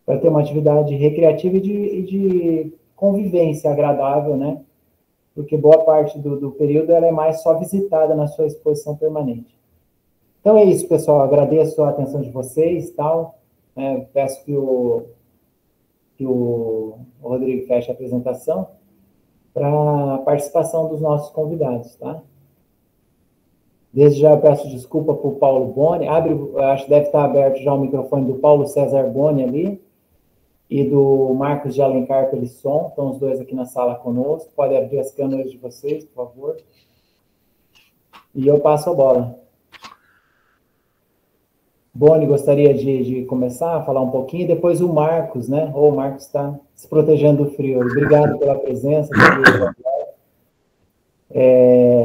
Vai ter uma atividade recreativa e de convivência agradável, né? Porque boa parte do período ela é mais só visitada na sua exposição permanente. Então é isso, pessoal. Agradeço a atenção de vocês, tal. Peço que o Rodrigo feche a apresentação para a participação dos nossos convidados, tá? Desde já eu peço desculpa para o Paulo Boni. Acho que deve estar aberto já o microfone do Paulo César Boni ali e do Marcos de Alencar Pelisson. Estão os dois aqui na sala conosco. Pode abrir as câmeras de vocês, por favor. E eu passo a bola. Boni gostaria de começar a falar um pouquinho, e depois o Marcos, né? O Marcos está se protegendo do frio. Obrigado pela presença.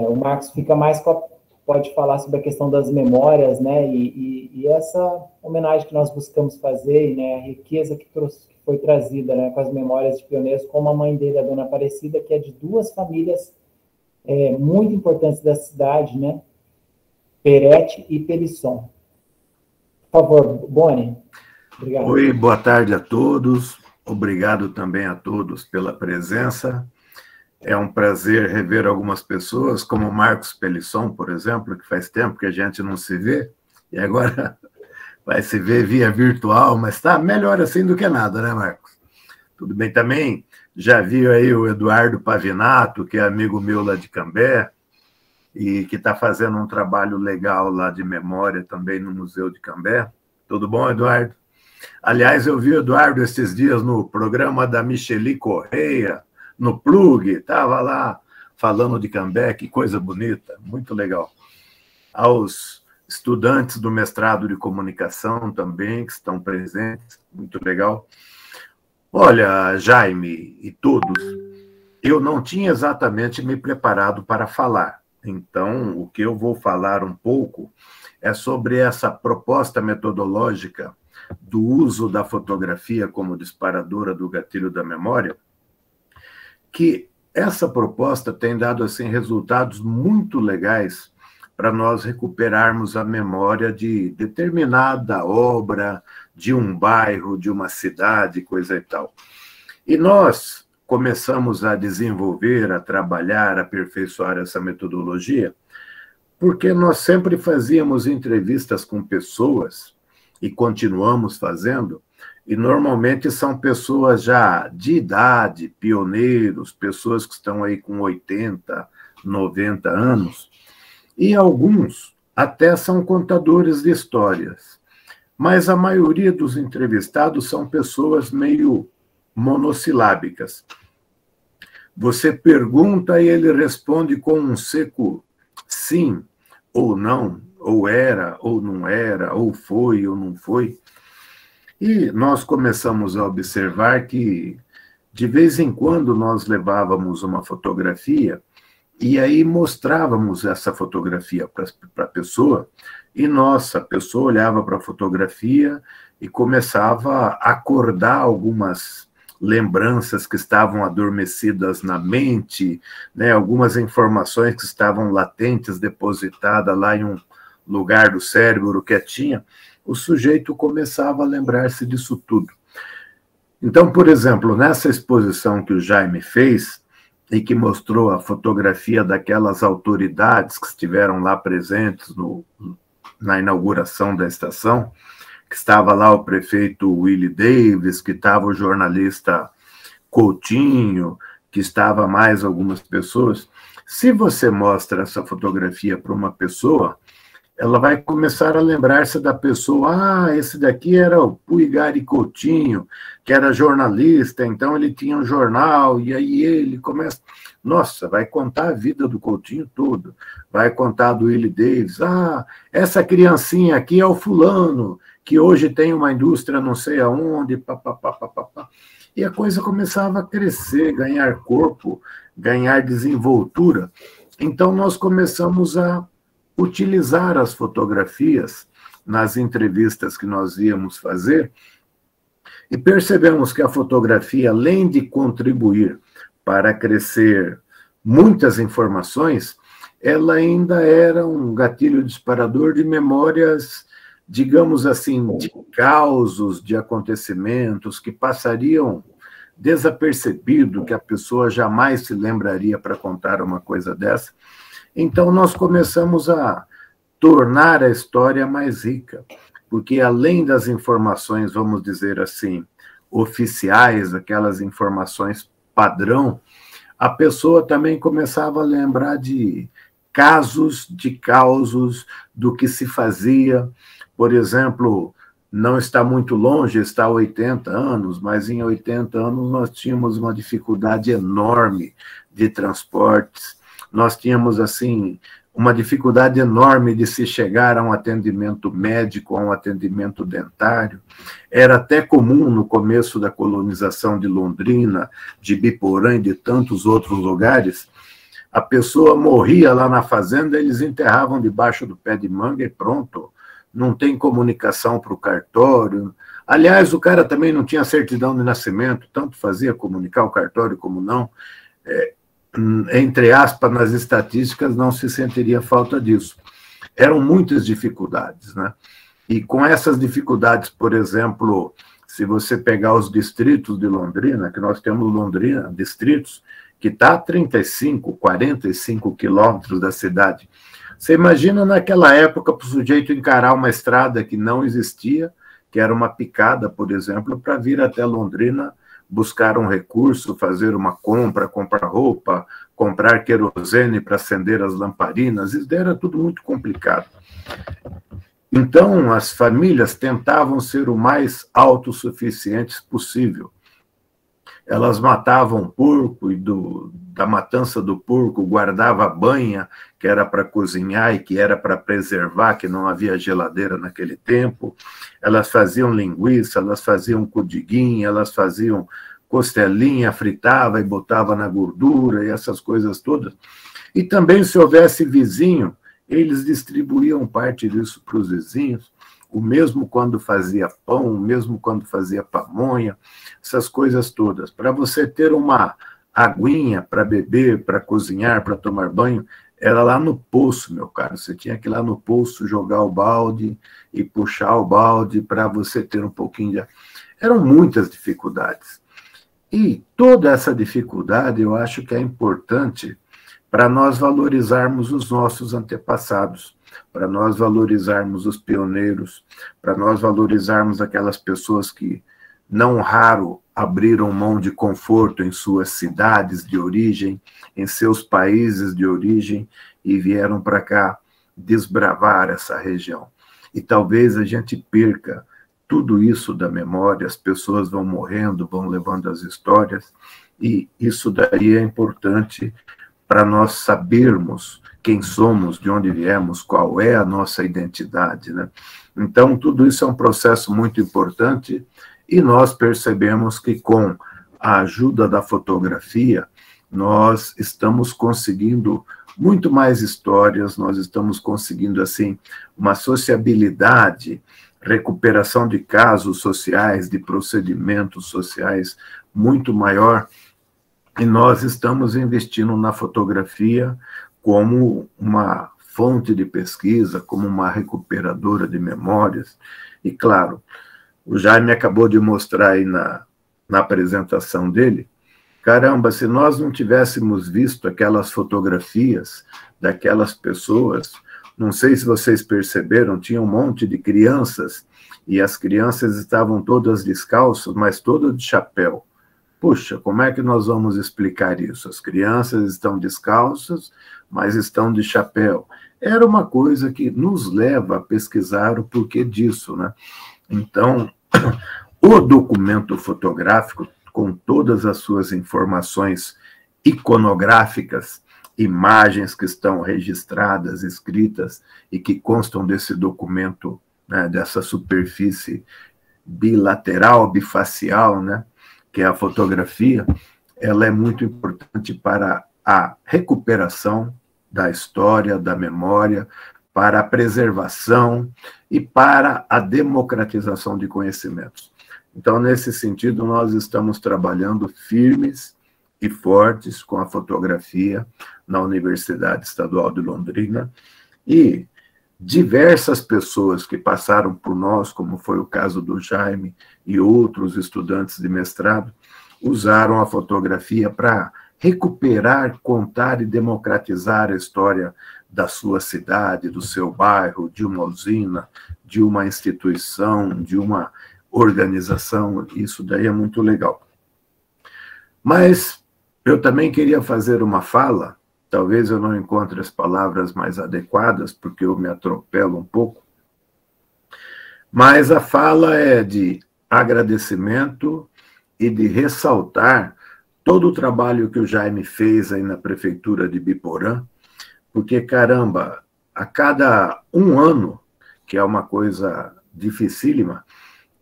O Marcos fica mais pode falar sobre a questão das memórias, né? E essa homenagem que nós buscamos fazer, né? A riqueza que foi trazida, né? Com as memórias de pioneiros, como a mãe dele, a Dona Aparecida, que é de duas famílias muito importantes da cidade, né? Peretti e Pelisson. Por favor, Boni. Obrigado. Oi, boa tarde a todos. Obrigado também a todos pela presença. É um prazer rever algumas pessoas, como o Marcos Pelisson, por exemplo, que faz tempo que a gente não se vê, e agora vai se ver via virtual, mas está melhor assim do que nada, né, Marcos? Tudo bem também? Já vi aí o Eduardo Pavinato, que é amigo meu lá de Cambé, e que está fazendo um trabalho legal lá de memória também no Museu de Cambé. Tudo bom, Eduardo? Aliás, eu vi o Eduardo esses dias no programa da Micheli Correia, no Plug, estava lá falando de Cambé, que coisa bonita, muito legal. Aos estudantes do mestrado de comunicação também, que estão presentes, muito legal. Olha, Jaime e todos, eu não tinha exatamente me preparado para falar. Então, o que eu vou falar um pouco é sobre essa proposta metodológica do uso da fotografia como disparadora do gatilho da memória, que essa proposta tem dado assim, resultados muito legais para nós recuperarmos a memória de determinada obra, de um bairro, de uma cidade, coisa e tal. E nós começamos a desenvolver, a trabalhar, a aperfeiçoar essa metodologia, porque nós sempre fazíamos entrevistas com pessoas, e continuamos fazendo, e normalmente são pessoas já de idade, pioneiros, pessoas que estão aí com 80, 90 anos, e alguns até são contadores de histórias. Mas a maioria dos entrevistados são pessoas meio monossilábicas. Você pergunta e ele responde com um seco sim ou não, ou era ou não era, ou foi ou não foi. E nós começamos a observar que, de vez em quando, nós levávamos uma fotografia e aí mostrávamos essa fotografia para a pessoa, e nossa, a pessoa olhava para a fotografia e começava a acordar algumas lembranças que estavam adormecidas na mente, né, algumas informações que estavam latentes, depositadas lá em um lugar do cérebro quietinha, o sujeito começava a lembrar-se disso tudo. Então, por exemplo, nessa exposição que o Jaime fez, e que mostrou a fotografia daquelas autoridades que estiveram lá presentes na inauguração da estação, que estava lá o prefeito Willie Davis, que estava o jornalista Coutinho, que estava mais algumas pessoas. Se você mostra essa fotografia para uma pessoa, ela vai começar a lembrar-se da pessoa. Ah, esse daqui era o Puigari Coutinho, que era jornalista, então ele tinha um jornal, e aí ele começa... Nossa, vai contar a vida do Coutinho todo, vai contar do Willie Davis. Ah, essa criancinha aqui é o fulano, que hoje tem uma indústria não sei aonde, papapá. E a coisa começava a crescer, ganhar corpo, ganhar desenvoltura. Então nós começamos a utilizar as fotografias nas entrevistas que nós íamos fazer e percebemos que a fotografia, além de contribuir para crescer muitas informações, ela ainda era um gatilho disparador de memórias, digamos assim, de causos, de acontecimentos que passariam desapercebido, que a pessoa jamais se lembraria para contar uma coisa dessa. Então, nós começamos a tornar a história mais rica, porque além das informações, vamos dizer assim, oficiais, aquelas informações padrão, a pessoa também começava a lembrar de casos, de causos, do que se fazia. Por exemplo, não está muito longe, está há 80 anos, mas em 80 anos nós tínhamos uma dificuldade enorme de transportes, nós tínhamos, assim, uma dificuldade enorme de se chegar a um atendimento médico, a um atendimento dentário. Era até comum, no começo da colonização de Londrina, de Biporã e de tantos outros lugares, a pessoa morria lá na fazenda, eles enterravam debaixo do pé de manga e pronto, não tem comunicação para o cartório. Aliás, o cara também não tinha certidão de nascimento, tanto fazia comunicar o cartório como não. Entre aspas, nas estatísticas, não se sentiria falta disso. Eram muitas dificuldades, né? E com essas dificuldades, por exemplo, se você pegar os distritos de Londrina, que nós temos Londrina, distritos, que está a 35, 45 quilômetros da cidade. Você imagina naquela época para o sujeito encarar uma estrada que não existia, que era uma picada, por exemplo, para vir até Londrina, buscar um recurso, fazer uma compra, comprar roupa, comprar querosene para acender as lamparinas, isso era tudo muito complicado. Então, as famílias tentavam ser o mais autossuficientes possível. Elas matavam porco e da matança do porco guardava a banha, que era para cozinhar e que era para preservar, que não havia geladeira naquele tempo. Elas faziam linguiça, elas faziam codiguinha, elas faziam costelinha, fritava e botava na gordura e essas coisas todas. E também, se houvesse vizinho, eles distribuíam parte disso para os vizinhos, o mesmo quando fazia pão, o mesmo quando fazia pamonha, essas coisas todas. Para você ter uma aguinha para beber, para cozinhar, para tomar banho, era lá no poço, meu caro. Você tinha que ir lá no poço jogar o balde e puxar o balde para você ter um pouquinho de... Eram muitas dificuldades. E toda essa dificuldade eu acho que é importante para nós valorizarmos os nossos antepassados, para nós valorizarmos os pioneiros, para nós valorizarmos aquelas pessoas que, não raro, abriram mão de conforto em suas cidades de origem, em seus países de origem, e vieram para cá desbravar essa região. E talvez a gente perca tudo isso da memória, as pessoas vão morrendo, vão levando as histórias, e isso daí é importante para nós sabermos quem somos, de onde viemos, qual é a nossa identidade, né? Então, tudo isso é um processo muito importante e nós percebemos que com a ajuda da fotografia, nós estamos conseguindo muito mais histórias, nós estamos conseguindo, assim, uma sociabilidade, recuperação de casos sociais, de procedimentos sociais muito maior, e nós estamos investindo na fotografia como uma fonte de pesquisa, como uma recuperadora de memórias. E, claro, o Jaime acabou de mostrar aí na apresentação dele caramba, se nós não tivéssemos visto aquelas fotografias daquelas pessoas, não sei se vocês perceberam, tinha um monte de crianças, e as crianças estavam todas descalças, mas todas de chapéu. Puxa, como é que nós vamos explicar isso? As crianças estão descalças, mas estão de chapéu. Era uma coisa que nos leva a pesquisar o porquê disso, né? Então, o documento fotográfico, com todas as suas informações iconográficas, imagens que estão registradas, escritas, e que constam desse documento, né, dessa superfície bilateral, bifacial, né, que é a fotografia, ela é muito importante para a recuperação da história, da memória, para a preservação e para a democratização de conhecimentos. Então, nesse sentido, nós estamos trabalhando firmes e fortes com a fotografia na Universidade Estadual de Londrina, e diversas pessoas que passaram por nós, como foi o caso do Jaime e outros estudantes de mestrado, usaram a fotografia para recuperar, contar e democratizar a história da sua cidade, do seu bairro, de uma usina, de uma instituição, de uma organização. Isso daí é muito legal. Mas eu também queria fazer uma fala, talvez eu não encontre as palavras mais adequadas, porque eu me atropelo um pouco, mas a fala é de agradecimento e de ressaltar todo o trabalho que o Jaime fez aí na Prefeitura de Biporã, porque, caramba, a cada um ano, que é uma coisa dificílima,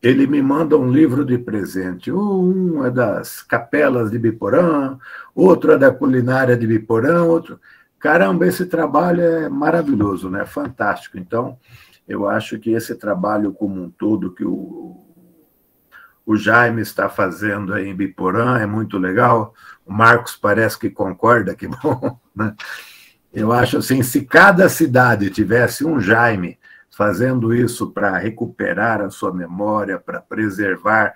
ele me manda um livro de presente. Um é das capelas de Biporã, outro é da culinária de Biporã, outro... Caramba, esse trabalho é maravilhoso, né? Fantástico. Então, eu acho que esse trabalho como um todo que o Jaime está fazendo aí em Biporã é muito legal. O Marcos parece que concorda, que bom, né? Eu acho assim, se cada cidade tivesse um Jaime fazendo isso para recuperar a sua memória, para preservar,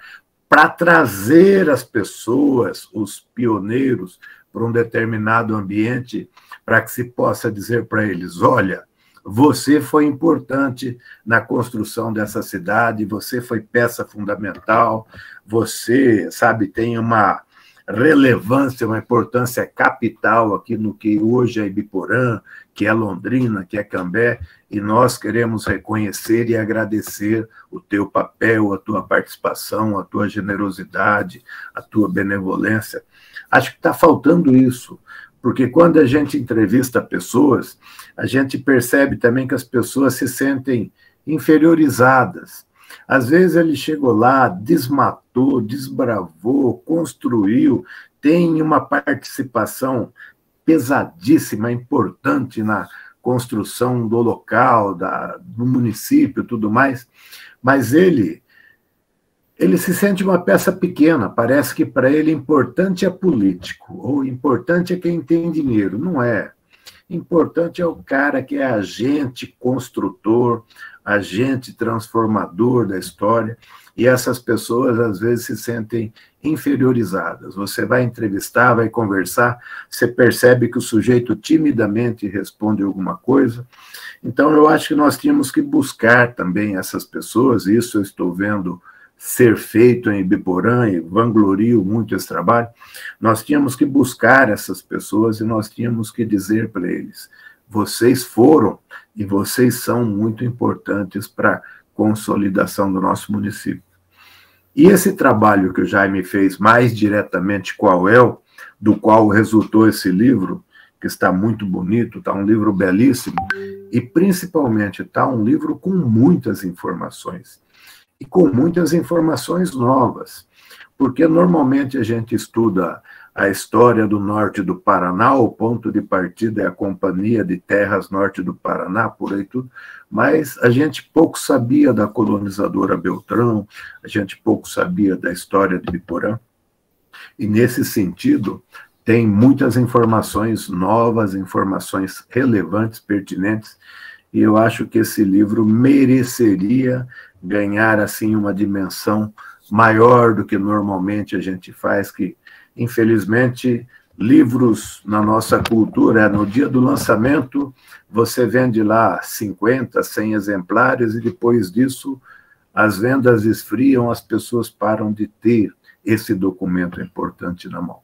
para trazer as pessoas, os pioneiros, para um determinado ambiente, para que se possa dizer para eles, olha, você foi importante na construção dessa cidade, você foi peça fundamental, você, sabe, tem uma relevância, uma importância capital aqui no que hoje é Ibiporã, que é Londrina, que é Cambé, e nós queremos reconhecer e agradecer o teu papel, a tua participação, a tua generosidade, a tua benevolência. Acho que está faltando isso, porque quando a gente entrevista pessoas, a gente percebe também que as pessoas se sentem inferiorizadas. Às vezes ele chegou lá, desmatou, desbravou, construiu, tem uma participação pesadíssima, importante na construção do local, do município e tudo mais, mas ele se sente uma peça pequena, parece que para ele importante é político, ou importante é quem tem dinheiro. Não é. Importante é o cara que é agente construtor, agente transformador da história, e essas pessoas às vezes se sentem inferiorizadas. Você vai entrevistar, vai conversar, você percebe que o sujeito timidamente responde alguma coisa. Então eu acho que nós tínhamos que buscar também essas pessoas, e isso eu estou vendo ser feito em Ibiporã, e vanglorio muito esse trabalho. Nós tínhamos que buscar essas pessoas e nós tínhamos que dizer para eles, vocês foram e vocês são muito importantes para a consolidação do nosso município. E esse trabalho que o Jaime fez mais diretamente com a UEL, do qual resultou esse livro, que está muito bonito, está um livro belíssimo, e principalmente está um livro com muitas informações, e com muitas informações novas, porque normalmente a gente estuda a história do norte do Paraná, o ponto de partida é a Companhia de Terras Norte do Paraná, por aí tudo, mas a gente pouco sabia da colonizadora Beltrão, a gente pouco sabia da história de Biporã, e nesse sentido tem muitas informações novas, informações relevantes, pertinentes, e eu acho que esse livro mereceria ganhar assim uma dimensão maior do que normalmente a gente faz, que infelizmente, livros na nossa cultura, no dia do lançamento, você vende lá 50, 100 exemplares, e depois disso as vendas esfriam, as pessoas param de ter esse documento importante na mão.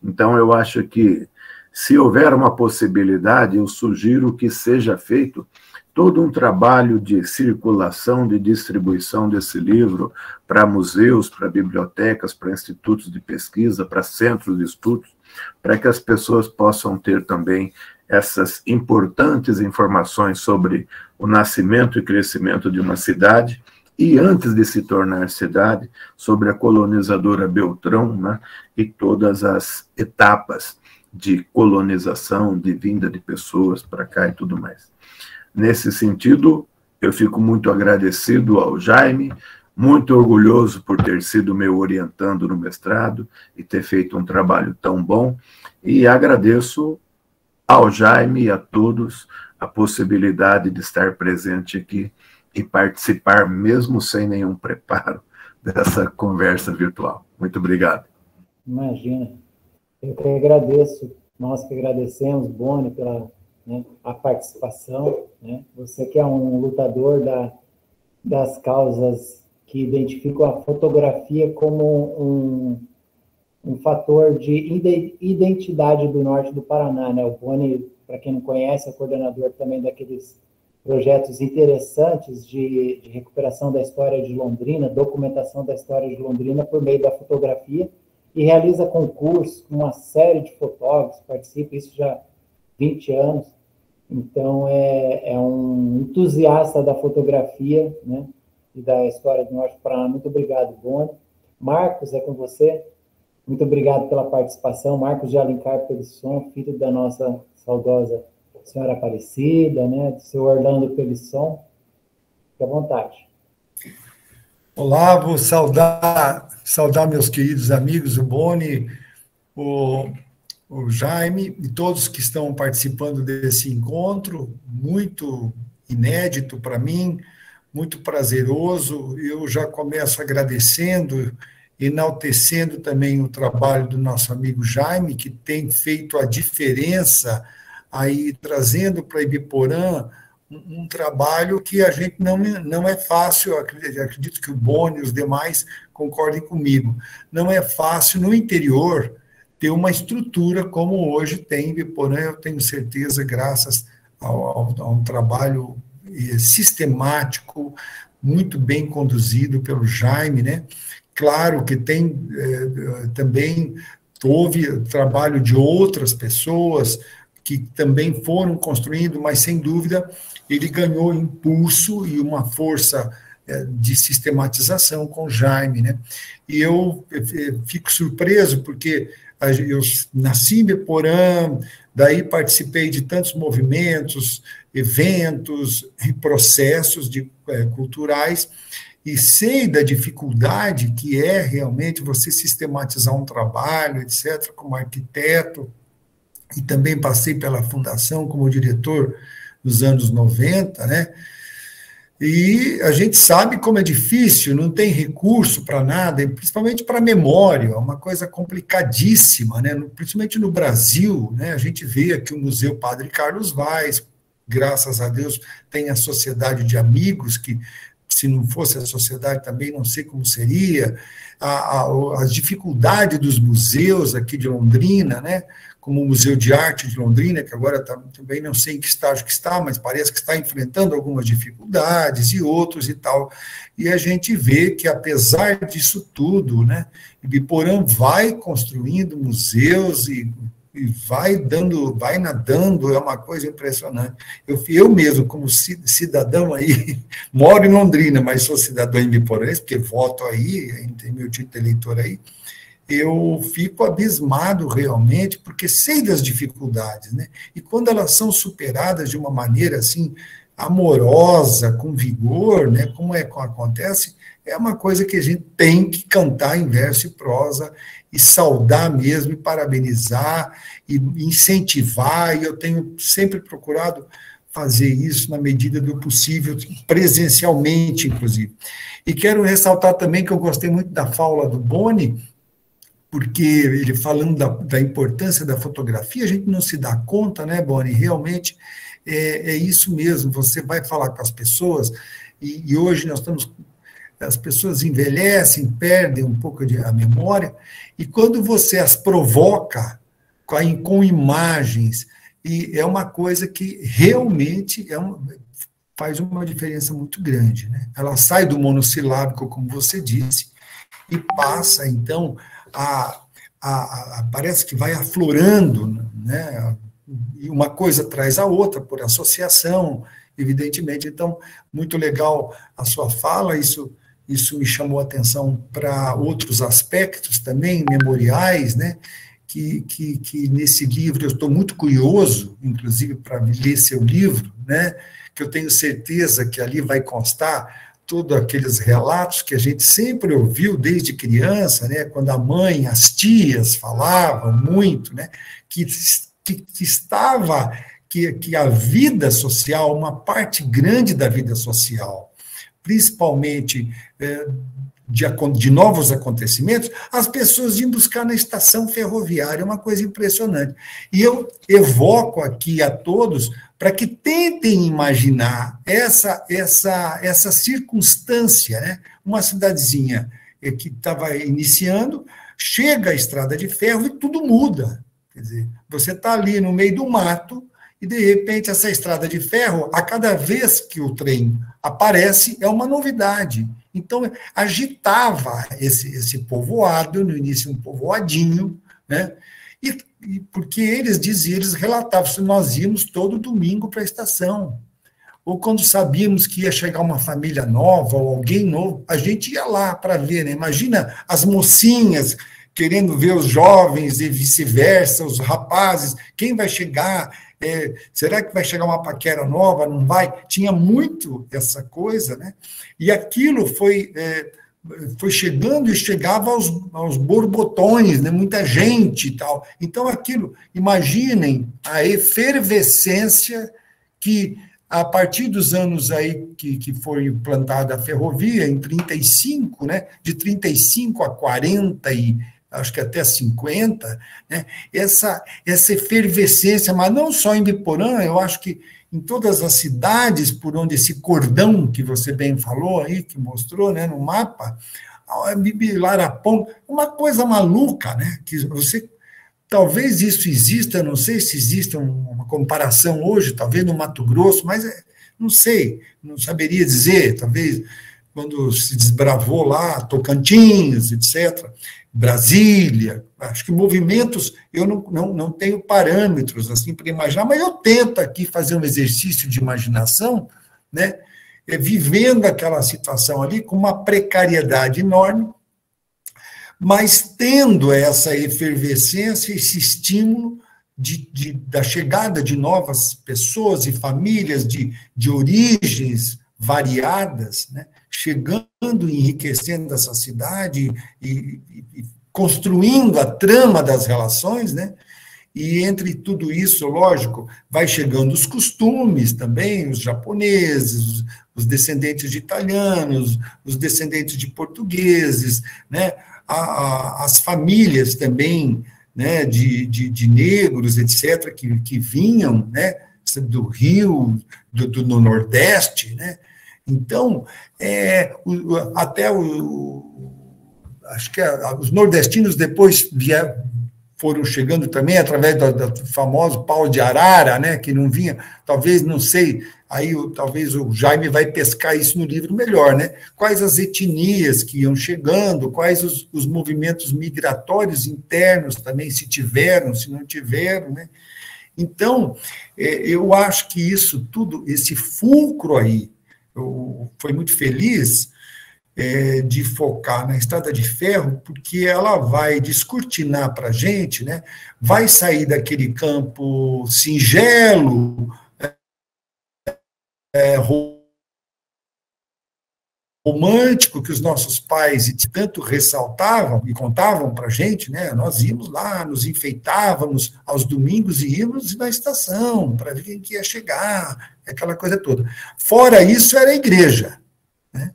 Então, eu acho que, se houver uma possibilidade, eu sugiro que seja feito todo um trabalho de circulação, de distribuição desse livro para museus, para bibliotecas, para institutos de pesquisa, para centros de estudos, para que as pessoas possam ter também essas importantes informações sobre o nascimento e crescimento de uma cidade, e antes de se tornar cidade, sobre a colonizadora Beltrão, né, e todas as etapas de colonização, de vinda de pessoas para cá e tudo mais. Nesse sentido, eu fico muito agradecido ao Jaime, muito orgulhoso por ter sido meu orientando no mestrado e ter feito um trabalho tão bom, e agradeço ao Jaime e a todos a possibilidade de estar presente aqui e participar, mesmo sem nenhum preparo, dessa conversa virtual. Muito obrigado. Imagina. Eu que agradeço, nós que agradecemos, Boni, pela a participação, né? Você que é um lutador das causas que identificam a fotografia como um fator de identidade do norte do Paraná, né? O Boni, para quem não conhece, é coordenador também daqueles projetos interessantes de recuperação da história de Londrina, documentação da história de Londrina por meio da fotografia, e realiza concursos com uma série de fotógrafos, participa, isso já há 20 anos. Então, é um entusiasta da fotografia, né, e da história do Norte do Paraná. Muito obrigado, Boni. Marcos, é com você. Muito obrigado pela participação. Marcos de Alencar Pelisson, filho da nossa saudosa senhora Aparecida, né, do seu Orlando Pelisson. Fique à vontade. Olá, vou saudar meus queridos amigos, o Boni, o Jaime e todos que estão participando desse encontro, muito inédito para mim, muito prazeroso. Eu já começo agradecendo, enaltecendo também o trabalho do nosso amigo Jaime, que tem feito a diferença aí, trazendo para Ibiporã um trabalho que a gente não é fácil, acredito que o Boni e os demais concordem comigo, não é fácil no interior ter uma estrutura como hoje tem em Ibiporã, eu tenho certeza, graças a um trabalho sistemático, muito bem conduzido pelo Jaime, né? Claro que tem também houve trabalho de outras pessoas que também foram construindo, mas sem dúvida ele ganhou impulso e uma força de sistematização com o Jaime, né? E eu fico surpreso porque eu nasci em Ibiporã, daí participei de tantos movimentos, eventos e processos culturais, e sei da dificuldade que é realmente você sistematizar um trabalho, etc., como arquiteto, e também passei pela fundação como diretor nos anos 90, né? E a gente sabe como é difícil, não tem recurso para nada, principalmente para memória, é uma coisa complicadíssima, né? Principalmente no Brasil, né? A gente vê aqui o Museu Padre Carlos Vaz, graças a Deus tem a Sociedade de Amigos, que se não fosse a sociedade também não sei como seria, as dificuldades dos museus aqui de Londrina, né? Como o Museu de Arte de Londrina, que agora também não sei em que estágio que está, mas parece que está enfrentando algumas dificuldades e outros e tal. E a gente vê que, apesar disso tudo, né, Ibiporã vai construindo museus e vai nadando, é uma coisa impressionante. Eu mesmo, como cidadão aí, moro em Londrina, mas sou cidadão ibiporense, porque voto aí, tem meu título de eleitor aí, eu fico abismado realmente, porque sei das dificuldades, né? E quando elas são superadas de uma maneira assim, amorosa, com vigor, né? Como acontece, é uma coisa que a gente tem que cantar em verso e prosa, e saudar mesmo, e parabenizar, e incentivar, e eu tenho sempre procurado fazer isso na medida do possível, presencialmente, inclusive. E quero ressaltar também que eu gostei muito da fala do Boni, porque ele falando da importância da fotografia, a gente não se dá conta, né, Boni? Realmente é isso mesmo, você vai falar com as pessoas, e hoje nós estamos, as pessoas envelhecem, perdem um pouco a memória, e quando você as provoca com imagens, e é uma coisa que realmente faz uma diferença muito grande, né? Ela sai do monossilábico, como você disse, e passa, então, parece que vai aflorando, né? E uma coisa traz a outra, por associação, evidentemente. Então, muito legal a sua fala, isso me chamou a atenção para outros aspectos também, memoriais, né? Que nesse livro eu estou muito curioso, inclusive, para ler seu livro, né? Que eu tenho certeza que ali vai constar todos aqueles relatos que a gente sempre ouviu desde criança, né, quando a mãe, as tias falavam muito, né, que a vida social, uma parte grande da vida social, principalmente de novos acontecimentos, as pessoas iam buscar na estação ferroviária, uma coisa impressionante. E eu evoco aqui a todos para que tentem imaginar essa circunstância, né? Uma cidadezinha que estava iniciando, chega a estrada de ferro e tudo muda. Quer dizer, você está ali no meio do mato e, de repente, essa estrada de ferro, a cada vez que o trem aparece, é uma novidade. Então, agitava esse povoado, no início um povoadinho, né? E porque eles relatavam que nós íamos todo domingo para a estação. Ou quando sabíamos que ia chegar uma família nova, ou alguém novo, a gente ia lá para ver, né? Imagina as mocinhas querendo ver os jovens e vice-versa, os rapazes, quem vai chegar? Será que vai chegar uma paquera nova? Não vai? Tinha muito essa coisa, né? E aquilo foi chegando e chegava aos borbotões, né? Muita gente e tal. Então, aquilo, imaginem a efervescência que, a partir dos anos aí que foi implantada a ferrovia, em 35, né? De 35 a 40 e acho que até 50, né? Essa efervescência, mas não só em Biporã, eu acho que em todas as cidades por onde esse cordão que você bem falou aí, que mostrou, né, no mapa, Bibilarapão, uma coisa maluca, né, que você, talvez isso exista, não sei se existe uma comparação hoje, talvez no Mato Grosso, mas não sei, não saberia dizer, talvez quando se desbravou lá, Tocantins, etc., Brasília, acho que movimentos, eu não tenho parâmetros assim para imaginar, mas eu tento aqui fazer um exercício de imaginação, né, vivendo aquela situação ali com uma precariedade enorme, mas tendo essa efervescência, esse estímulo da chegada de novas pessoas e famílias de origens variadas, né, chegando e enriquecendo essa cidade e construindo a trama das relações, né? E entre tudo isso, lógico, vai chegando os costumes também, os japoneses, os descendentes de italianos, os descendentes de portugueses, né? As famílias também, né? De negros, etc., que vinham, né? Do Rio, do Nordeste, né? Então, acho que os nordestinos depois foram chegando também através do famoso pau de arara, né, que não vinha, talvez, não sei, aí talvez o Jaime vai pescar isso no livro melhor, né? Quais as etnias que iam chegando, quais os movimentos migratórios internos também, se tiveram, se não tiveram, né? Então, eu acho que isso tudo, esse fulcro aí, eu fui muito feliz de focar na Estrada de Ferro, porque ela vai descortinar para a gente, né? Vai sair daquele campo singelo, romântico que os nossos pais tanto ressaltavam e contavam para a gente, né? Nós íamos lá, nos enfeitávamos aos domingos e íamos na estação para ver quem que ia chegar, aquela coisa toda. Fora isso, era a igreja, né?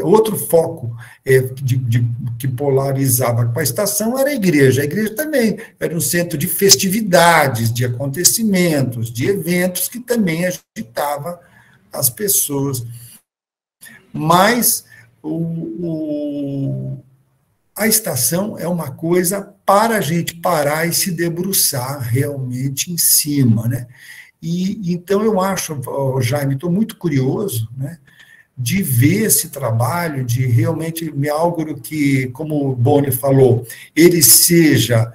outro foco que polarizava com a estação era a igreja. A igreja também era um centro de festividades, de acontecimentos, de eventos que também agitava as pessoas. Mas a estação é uma coisa para a gente parar e se debruçar realmente em cima, né? E então eu acho, Jaime, estou muito curioso, né, de ver esse trabalho, de realmente algo que, como o Boni falou, ele seja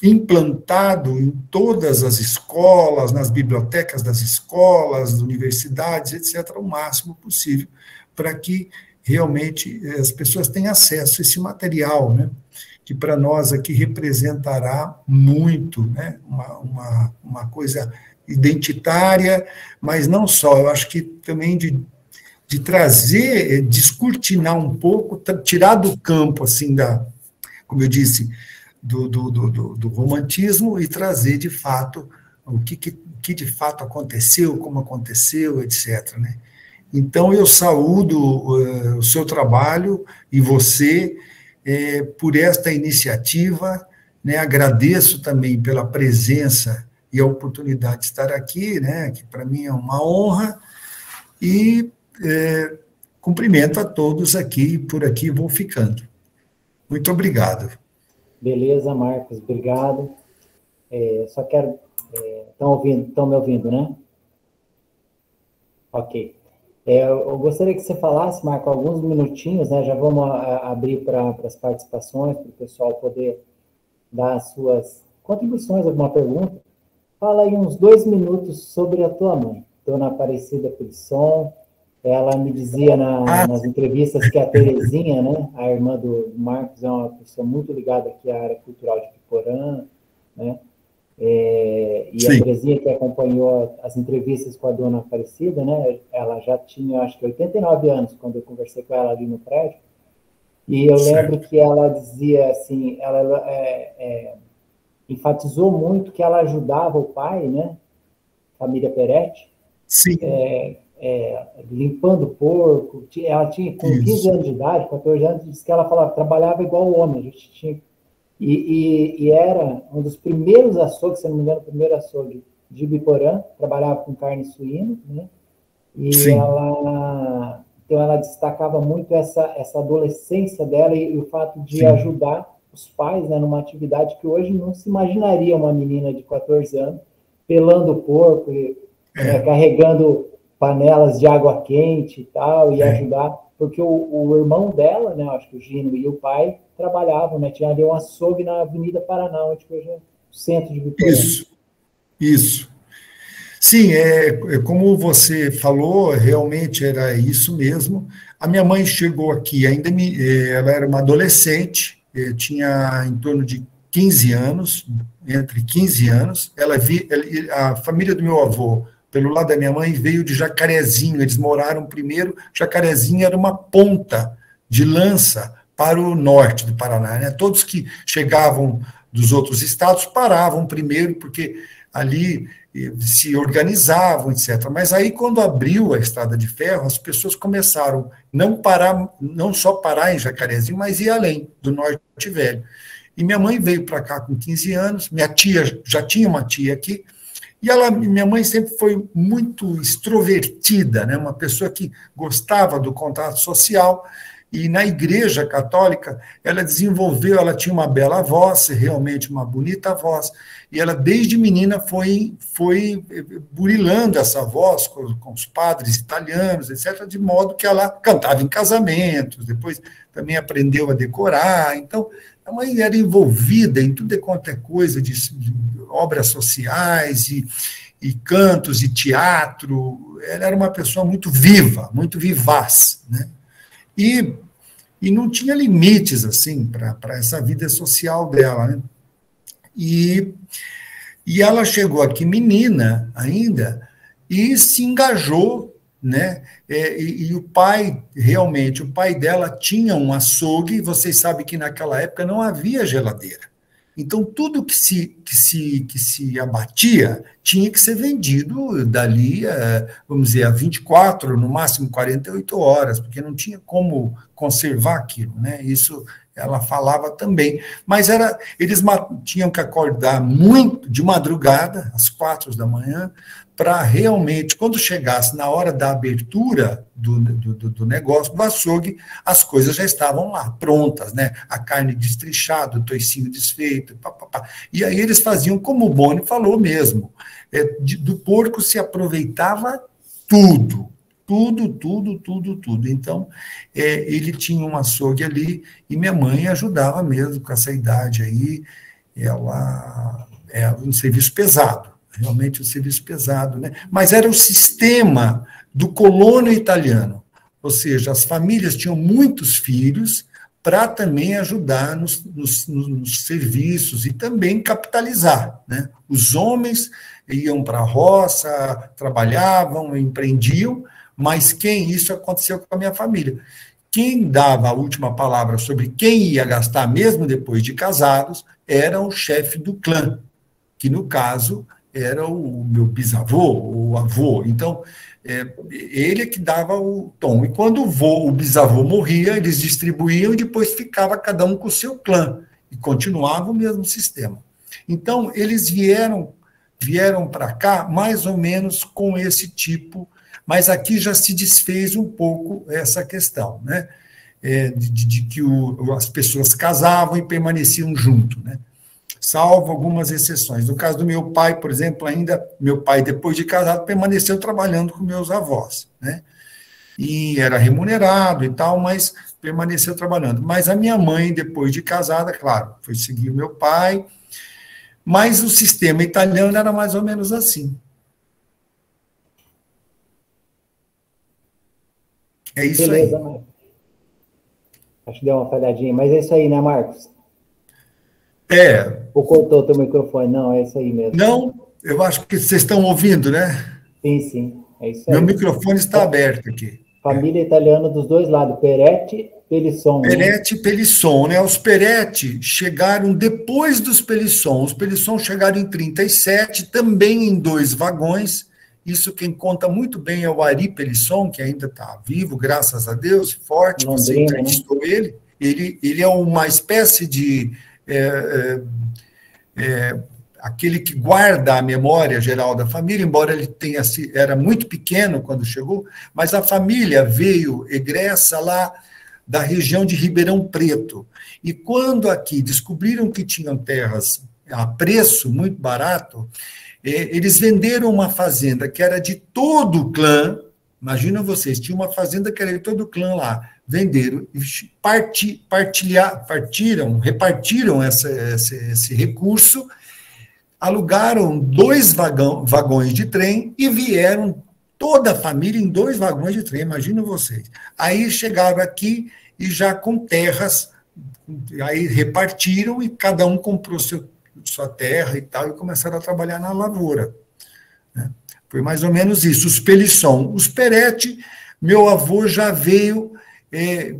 implantado em todas as escolas, nas bibliotecas das escolas, universidades, etc., o máximo possível, para que realmente as pessoas tenham acesso a esse material, né, que para nós aqui representará muito, né, uma coisa identitária, mas não só, eu acho que também de trazer, descortinar um pouco, tirar do campo, assim, como eu disse, do romantismo e trazer, de fato, o que de fato aconteceu, como aconteceu, etc., né? Então, eu saúdo o seu trabalho e você por esta iniciativa, né? Agradeço também pela presença e a oportunidade de estar aqui, né? Que para mim é uma honra, e cumprimento a todos aqui, por aqui vou ficando. Muito obrigado. Beleza, Marcos, obrigado. Só quero... Estão me ouvindo, né? Ok. Eu gostaria que você falasse, Marco, alguns minutinhos, né? Já vamos abrir para as participações, para o pessoal poder dar as suas contribuições, alguma pergunta. Fala aí uns 2 minutos sobre a tua mãe, Dona Aparecida Pelisson. Ela me dizia nas entrevistas que a Terezinha, né, a irmã do Marcos, é uma pessoa muito ligada aqui à área cultural de Biporã, né? E Sim. A Terezinha, que acompanhou as entrevistas com a Dona Aparecida, né, ela já tinha, acho que 89 anos, quando eu conversei com ela ali no prédio, e eu lembro que ela dizia assim, ela enfatizou muito que ela ajudava o pai, né, família Peretti, Sim. Limpando porco. Ela tinha, com 15 anos de idade, 14 anos, disse que ela falava, trabalhava igual o homem, a gente tinha... E era um dos primeiros açougues, se não me engano, o primeiro açougue de Biporã, trabalhava com carne suína, né? E então ela destacava muito essa adolescência dela e o fato de ajudar os pais, né, numa atividade que hoje não se imaginaria uma menina de 14 anos pelando porco, carregando panelas de água quente e tal, e ajudar, porque o irmão dela, né, acho que o Gino e o pai trabalhavam, né, tinha ali um açougue na Avenida Paraná, onde hoje é o centro de Biporã. Isso. Sim, como você falou, realmente era isso mesmo. A minha mãe chegou aqui, ela era uma adolescente, tinha em torno de 15 anos, entre 15 anos, a família do meu avô, pelo lado da minha mãe, veio de Jacarezinho, eles moraram primeiro, Jacarezinho era uma ponta de lança para o norte do Paraná, né? Todos que chegavam dos outros estados paravam primeiro, porque ali se organizavam, etc. Mas aí, quando abriu a estrada de ferro, as pessoas começaram não só parar em Jacarezinho, mas ir além, do Norte Velho. E minha mãe veio para cá com 15 anos, minha tia, já tinha uma tia aqui, e minha mãe sempre foi muito extrovertida, né? Uma pessoa que gostava do contato social, e na Igreja Católica ela tinha uma bela voz, realmente uma bonita voz, e ela desde menina foi burilando essa voz com os padres italianos, etc., de modo que ela cantava em casamentos, depois também aprendeu a decorar. Então, a mãe era envolvida em tudo quanto é coisa de obras sociais e cantos e teatro. Ela era uma pessoa muito viva, muito vivaz, né? E não tinha limites, assim, para essa vida social dela, né? E ela chegou aqui menina ainda e se engajou, né? E o pai dela tinha um açougue, e vocês sabem que naquela época não havia geladeira. Então, tudo que se abatia tinha que ser vendido dali, vamos dizer, a 24, no máximo 48 horas, porque não tinha como conservar aquilo, né? Isso ela falava também. Mas eles tinham que acordar muito de madrugada, às 4 da manhã, para realmente, quando chegasse na hora da abertura do negócio, do açougue, as coisas já estavam lá, prontas, né? A carne destrichada, o toicinho desfeito, papapá. E aí eles faziam, como o Boni falou mesmo, do porco se aproveitava tudo, tudo, tudo, tudo, tudo. Então, ele tinha um açougue ali, e minha mãe ajudava mesmo com essa idade aí, ela era um serviço pesado, realmente um serviço pesado, né? Mas era o sistema do colono italiano, ou seja, as famílias tinham muitos filhos para também ajudar nos serviços e também capitalizar, né? Os homens iam para a roça, trabalhavam, empreendiam, mas isso aconteceu com a minha família. Quem dava a última palavra sobre quem ia gastar, mesmo depois de casados, era o chefe do clã, que, no caso, era o meu bisavô, o avô. Então, ele é que dava o tom. E quando o bisavô morria, eles distribuíam e depois ficava cada um com o seu clã. E continuava o mesmo sistema. Então, eles vieram para cá mais ou menos com esse tipo, mas aqui já se desfez um pouco essa questão, né? De que as pessoas casavam e permaneciam junto, né? Salvo algumas exceções. No caso do meu pai, por exemplo, meu pai, depois de casado, permaneceu trabalhando com meus avós, né? E era remunerado e tal, mas permaneceu trabalhando. Mas a minha mãe, depois de casada, claro, foi seguir o meu pai, mas o sistema italiano era mais ou menos assim. É isso Beleza, aí. Marcos. Acho que deu uma falhadinha, mas é isso aí, né, Marcos? Ou cortou o teu microfone? Não, é isso aí mesmo. Não, eu acho que vocês estão ouvindo, né? Sim, sim, é isso Meu aí. microfone está aberto aqui. Família italiana dos dois lados, Peretti, Pelisson, né? Peretti e Pelisson, né? Os Peretti chegaram depois dos Pelisson. Os Pelisson chegaram em 37, também em 2 vagões. Isso quem conta muito bem é o Ari Pelisson, que ainda está vivo, graças a Deus, forte. Você Londrina, entrevistou ele. Ele é uma espécie de aquele que guarda a memória geral da família, embora ele era muito pequeno quando chegou, mas a família veio egressa lá da região de Ribeirão Preto. E quando aqui descobriram que tinham terras a preço muito barato, eles venderam uma fazenda que era de todo o clã. Imagina vocês, tinha uma fazenda que era de todo o clã lá. Venderam, repartiram esse recurso, alugaram 2 vagões de trem e vieram toda a família em 2 vagões de trem, imagina vocês. Aí chegaram aqui e já com terras, aí repartiram e cada um comprou sua terra e tal, e começaram a trabalhar na lavoura, né? Foi mais ou menos isso. Os Pelisson. Os Peretti, meu avô já veio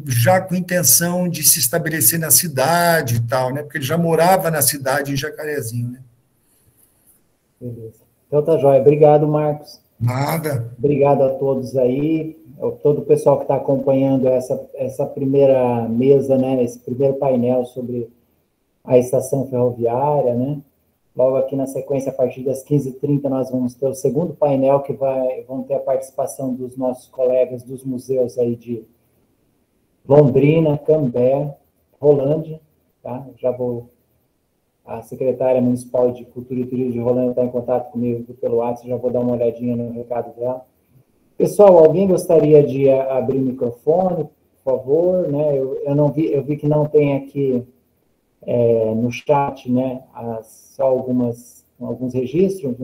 já com intenção de se estabelecer na cidade e tal, né? Porque ele já morava na cidade, em Jacarezinho, né? Beleza. Então tá jóia. Obrigado, Marcos. Nada. Obrigado a todos aí, todo o pessoal que está acompanhando essa primeira mesa, né? Esse primeiro painel sobre a estação ferroviária, né? Logo aqui na sequência, a partir das 15h30, nós vamos ter o segundo painel, que vão ter a participação dos nossos colegas dos museus aí de Londrina, Cambé, Rolândia, tá? A secretária municipal de Cultura e Turismo de Rolândia está em contato comigo pelo WhatsApp, já vou dar uma olhadinha no recado dela. Pessoal, alguém gostaria de abrir o microfone, por favor, né? Eu vi que não tem aqui no chat, né, só alguns registros.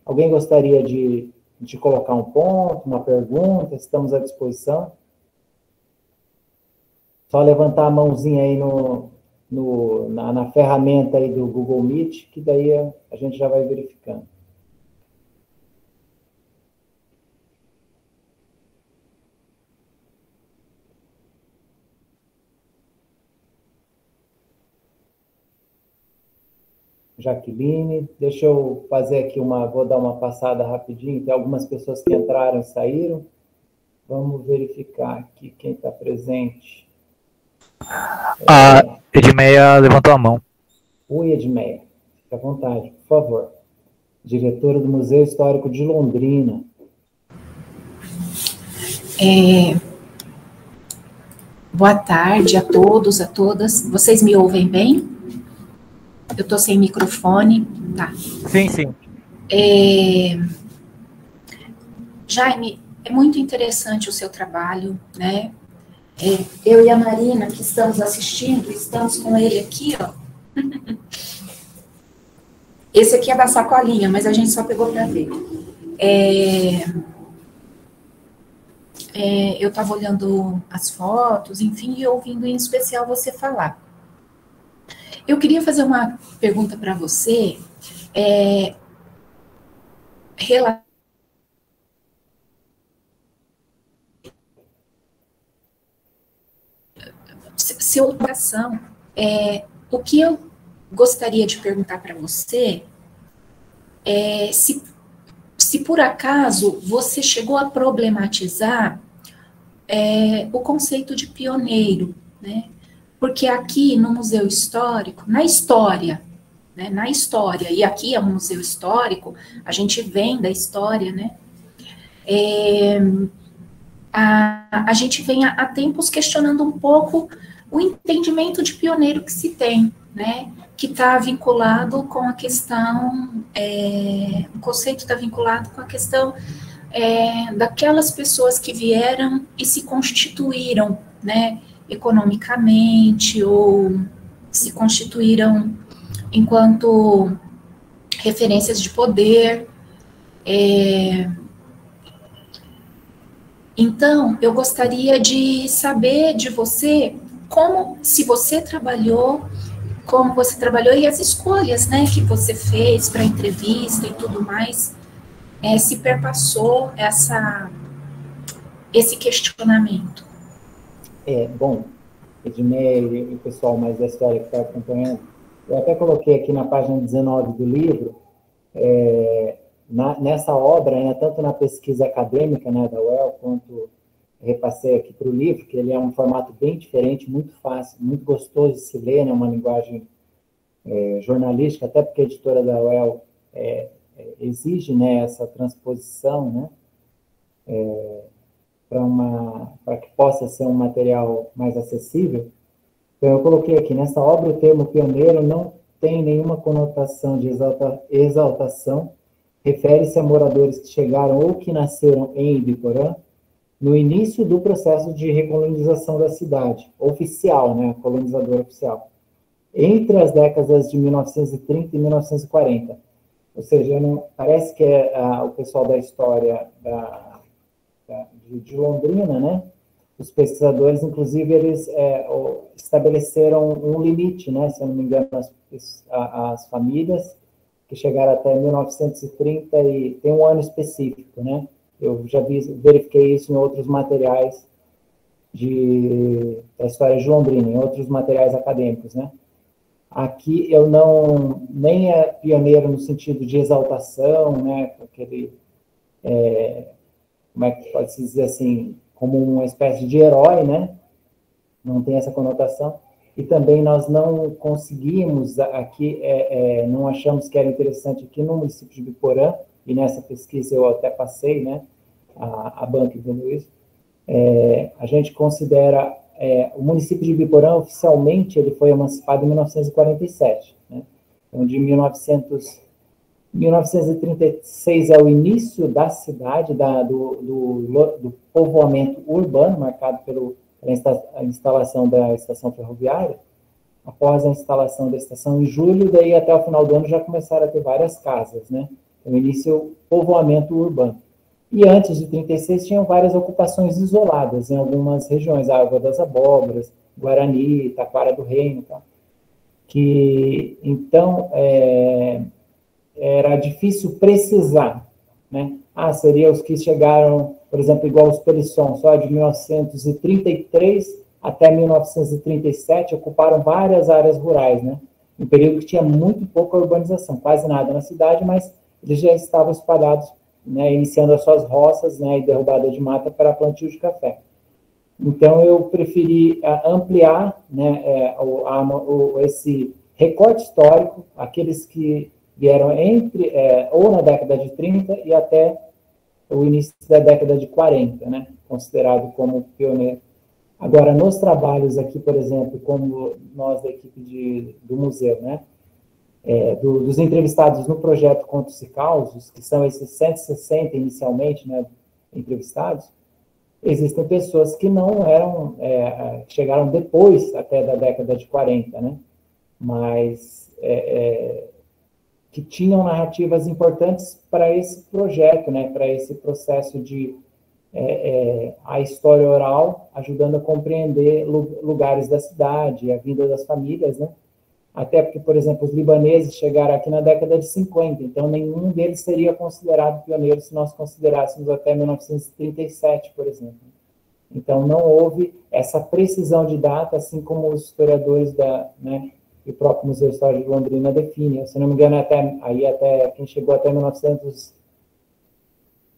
Alguém gostaria de colocar um ponto, uma pergunta? Estamos à disposição. Só levantar a mãozinha aí na ferramenta aí do Google Meet, que daí a gente já vai verificando. Jaqueline. Deixa eu fazer aqui vou dar uma passada rapidinho, tem algumas pessoas que entraram e saíram. Vamos verificar aqui quem está presente. A Edmeia levantou a mão. Oi, Edmeia. Fique à vontade, por favor. Diretora do Museu Histórico de Londrina. Boa tarde a todos, a todas. Vocês me ouvem bem? Eu estou sem microfone. Tá. Sim, sim. Jaime, é muito interessante o seu trabalho, né? Eu e a Marina, que estamos assistindo, estamos com ele aqui, ó. Esse aqui é da sacolinha, mas a gente só pegou para ver. Eu estava olhando as fotos, enfim, e ouvindo em especial você falar. Eu queria fazer uma pergunta para você, seu coração, o que eu gostaria de perguntar para você é se por acaso você chegou a problematizar o conceito de pioneiro, né? Porque aqui no Museu Histórico, na história, né? Na história, e aqui é um museu histórico, a gente vem da história, né? A gente vem há tempos questionando um pouco o entendimento de pioneiro que se tem, né? Que está vinculado com a questão, o conceito está vinculado com a questão daquelas pessoas que vieram e se constituíram, né, economicamente, ou se constituíram enquanto referências de poder. Então, eu gostaria de saber de você se você trabalhou, como você trabalhou e as escolhas, né, que você fez para a entrevista e tudo mais, se perpassou esse questionamento. Bom, Edmeia e o pessoal mais da história que está acompanhando, eu até coloquei aqui na página 19 do livro, nessa obra, né, tanto na pesquisa acadêmica, né, da UEL, quanto repassei aqui para o livro, que ele é um formato bem diferente, muito fácil, muito gostoso de se ler, né, uma linguagem jornalística, até porque a editora da UEL exige, né, essa transposição, né, para que possa ser um material mais acessível. Então, eu coloquei aqui, nessa obra, o termo pioneiro não tem nenhuma conotação de exaltação, refere-se a moradores que chegaram ou que nasceram em Ibiporã no início do processo de recolonização da cidade, oficial, né, colonizador oficial, entre as décadas de 1930 e 1940. Ou seja, parece que o pessoal da história de Londrina, né, os pesquisadores, inclusive, eles estabeleceram um limite, né, se eu não me engano, as famílias que chegaram até 1930 e tem um ano específico, né? Eu já verifiquei isso em outros materiais da história de Londrina, em outros materiais acadêmicos, né? Aqui eu nem é pioneiro no sentido de exaltação, né? Aquele, como é que pode-se dizer assim, como uma espécie de herói, né? Não tem essa conotação. E também nós não conseguimos aqui, não achamos que era interessante aqui no município de Ibiporã, e nessa pesquisa eu até passei, né, a banca vendo isso, a gente considera, o município de Ibiporã, oficialmente, ele foi emancipado em 1947, né, então de 1936 é o início da cidade, do povoamento urbano, marcado pela instalação da estação ferroviária. Após a instalação da estação em julho, daí até o final do ano já começaram a ter várias casas, né? Então, início povoamento urbano. E antes de 36 tinham várias ocupações isoladas em algumas regiões, Água das Abóboras, Guarani, Taquara do Reino, tá? Que então era difícil precisar, né? Seria os que chegaram, por exemplo, igual os Pelisson, só de 1933 até 1937, ocuparam várias áreas rurais, né? um período que tinha muito pouca urbanização, quase nada na cidade, mas eles já estavam espalhados, né, iniciando as suas roças, né, e derrubada de mata para plantio de café. Então, eu preferi ampliar, né, esse recorte histórico, aqueles que vieram ou na década de 30 e até o início da década de 40, né, considerado como pioneiro. Agora, nos trabalhos aqui, por exemplo, como nós da equipe do museu, né, dos entrevistados no projeto Contos e Causos, que são esses 160 inicialmente, né, entrevistados, existem pessoas que não eram, chegaram depois até da década de 40, né, mas que tinham narrativas importantes para esse projeto, né, para esse processo de a história oral, ajudando a compreender lugares da cidade, a vida das famílias, né? Até porque, por exemplo, os libaneses chegaram aqui na década de 50, então nenhum deles seria considerado pioneiro se nós considerássemos até 1937, por exemplo. Então, não houve essa precisão de data, assim como os historiadores né, e o próprio Museu Histórico de Londrina definem. Se não me engano, até quem chegou até 1900,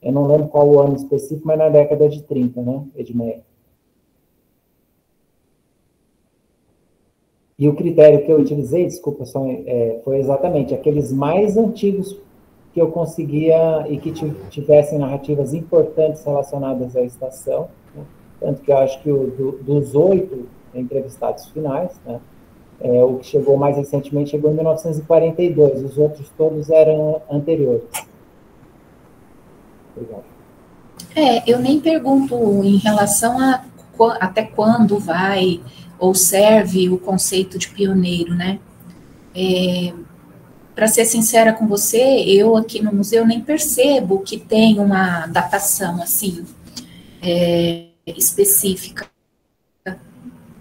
eu não lembro qual o ano específico, mas na década de 30, né, Edmeia? E o critério que eu utilizei, desculpa, foi exatamente aqueles mais antigos que eu conseguia e que tivessem narrativas importantes relacionadas à estação, né? Tanto que eu acho que dos 8 entrevistados finais, né, o que chegou mais recentemente chegou em 1942, os outros todos eram anteriores. Obrigado. Eu nem pergunto em relação a até quando vai ou serve o conceito de pioneiro, né? Para ser sincera com você, eu aqui no museu nem percebo que tem uma datação assim específica.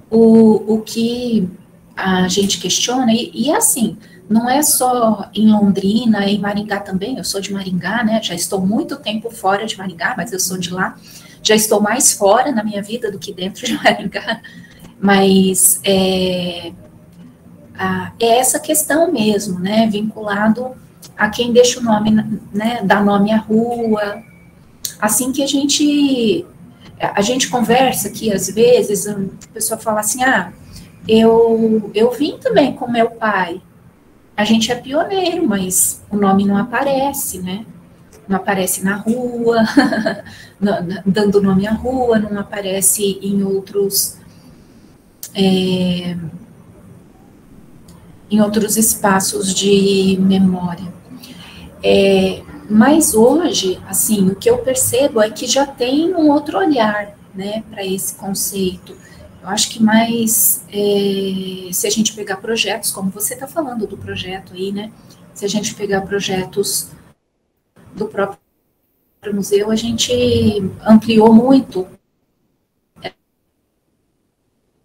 O que a gente questiona, e assim, não é só em Londrina, em Maringá também, eu sou de Maringá, né? Já estou muito tempo fora de Maringá, mas eu sou de lá. Já estou mais fora na minha vida do que dentro de Maringá. Mas é essa questão mesmo, né, vinculado a quem deixa o nome, né, dá nome à rua, assim que a gente conversa aqui, às vezes, a pessoa fala assim, eu vim também com meu pai, a gente é pioneiro, mas o nome não aparece, né, não aparece na rua, dando nome à rua, não aparece em outros espaços de memória. Mas hoje, assim, o que eu percebo é que já tem um outro olhar, né, para esse conceito. Eu acho que mais, se a gente pegar projetos, como você está falando do projeto aí, né, se a gente pegar projetos do próprio museu, a gente ampliou muito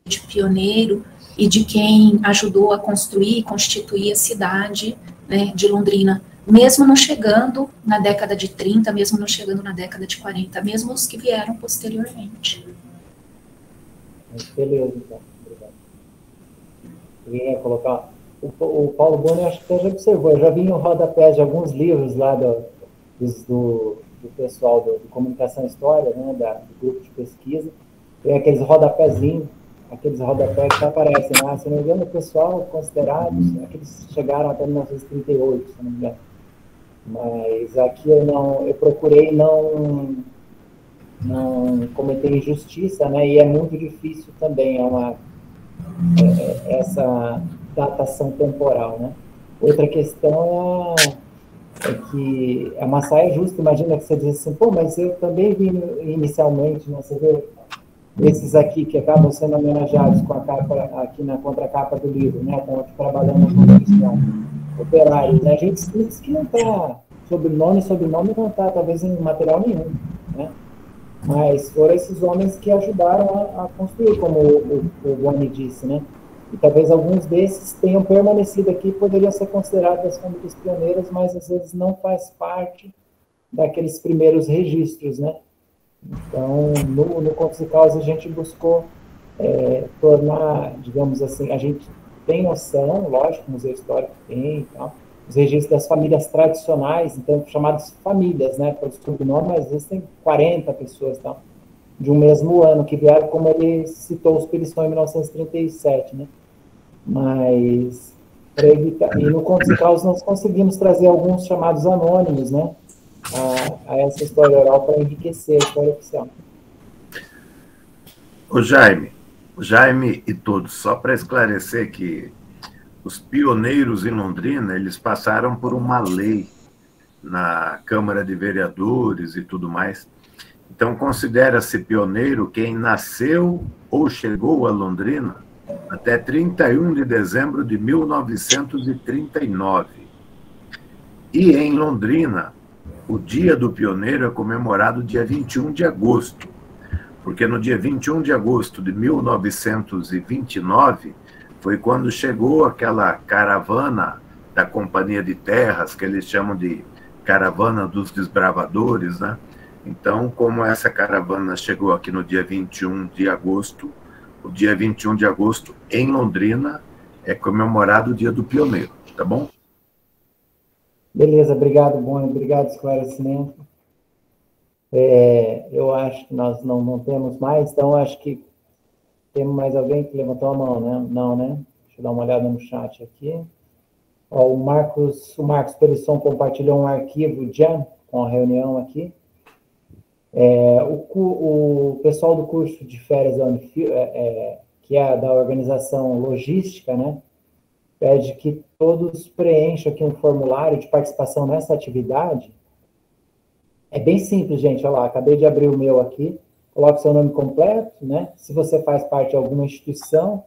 de pioneiro e de quem ajudou a construir e constituir a cidade, né, de Londrina, mesmo não chegando na década de 30, mesmo não chegando na década de 40, mesmo os que vieram posteriormente. Beleza, então. Obrigado. Alguém ia colocar? O Paulo Boni, acho que já observou, eu já vi no rodapé de alguns livros lá do pessoal do Comunicação e História, né, do grupo de pesquisa, tem aqueles rodapézinhos, aqueles rodapés que aparecem lá, se não me engano, o pessoal considerados, aqueles chegaram até 1938, se não me engano. Mas aqui eu procurei não cometer injustiça, né, e é muito difícil também, essa datação temporal, né. Outra questão é que a uma saia justa, imagina que você diz assim, pô, mas eu também vi inicialmente, né, você vê esses aqui que acabam sendo homenageados com a capa, aqui na contracapa do livro, né, estão aqui trabalhando na construção, operários, né, gente escritos que não está, sobrenome não está, talvez em material nenhum, né, mas foram esses homens que ajudaram a construir, como o Boni disse, né, e talvez alguns desses tenham permanecido aqui, poderiam ser considerados as famílias pioneiras, mas às vezes não faz parte daqueles primeiros registros, né. Então, no Contos e Causas, a gente buscou tornar, digamos assim, a gente tem noção, lógico, o Museu Histórico tem e tal, os registros das famílias tradicionais, então, chamadas famílias, né, para o sobrenome, mas às vezes tem 40 pessoas, tal, de um mesmo ano, que vieram, como ele citou, os Peliçon em 1937, né, mas, para evitar, e no Contos e Causos nós conseguimos trazer alguns chamados anônimos, né, a essa história oral para enriquecer a história oficial. O Jaime e todos, só para esclarecer que os pioneiros em Londrina, eles passaram por uma lei na Câmara de Vereadores e tudo mais. Então, considera-se pioneiro quem nasceu ou chegou a Londrina até 31 de dezembro de 1939. E em Londrina, o Dia do Pioneiro é comemorado dia 21 de agosto, porque no dia 21 de agosto de 1929 foi quando chegou aquela caravana da Companhia de Terras, que eles chamam de Caravana dos Desbravadores, né? Então, como essa caravana chegou aqui no dia 21 de agosto, o dia 21 de agosto, em Londrina, é comemorado o Dia do Pioneiro, tá bom? Beleza, obrigado, Boni, obrigado, esclarecimento. Eu acho que nós não temos mais, então acho que temos mais alguém que levantou a mão, né? Não, né? Deixa eu dar uma olhada no chat aqui. Ó, o Marcos Pelisson compartilhou um arquivo já com a reunião aqui. O pessoal do curso de férias da Unifil, que é da organização logística, né? Pede que todos preencham aqui um formulário de participação nessa atividade. É bem simples, gente. Olha lá, acabei de abrir o meu aqui. Coloque seu nome completo, né? Se você faz parte de alguma instituição,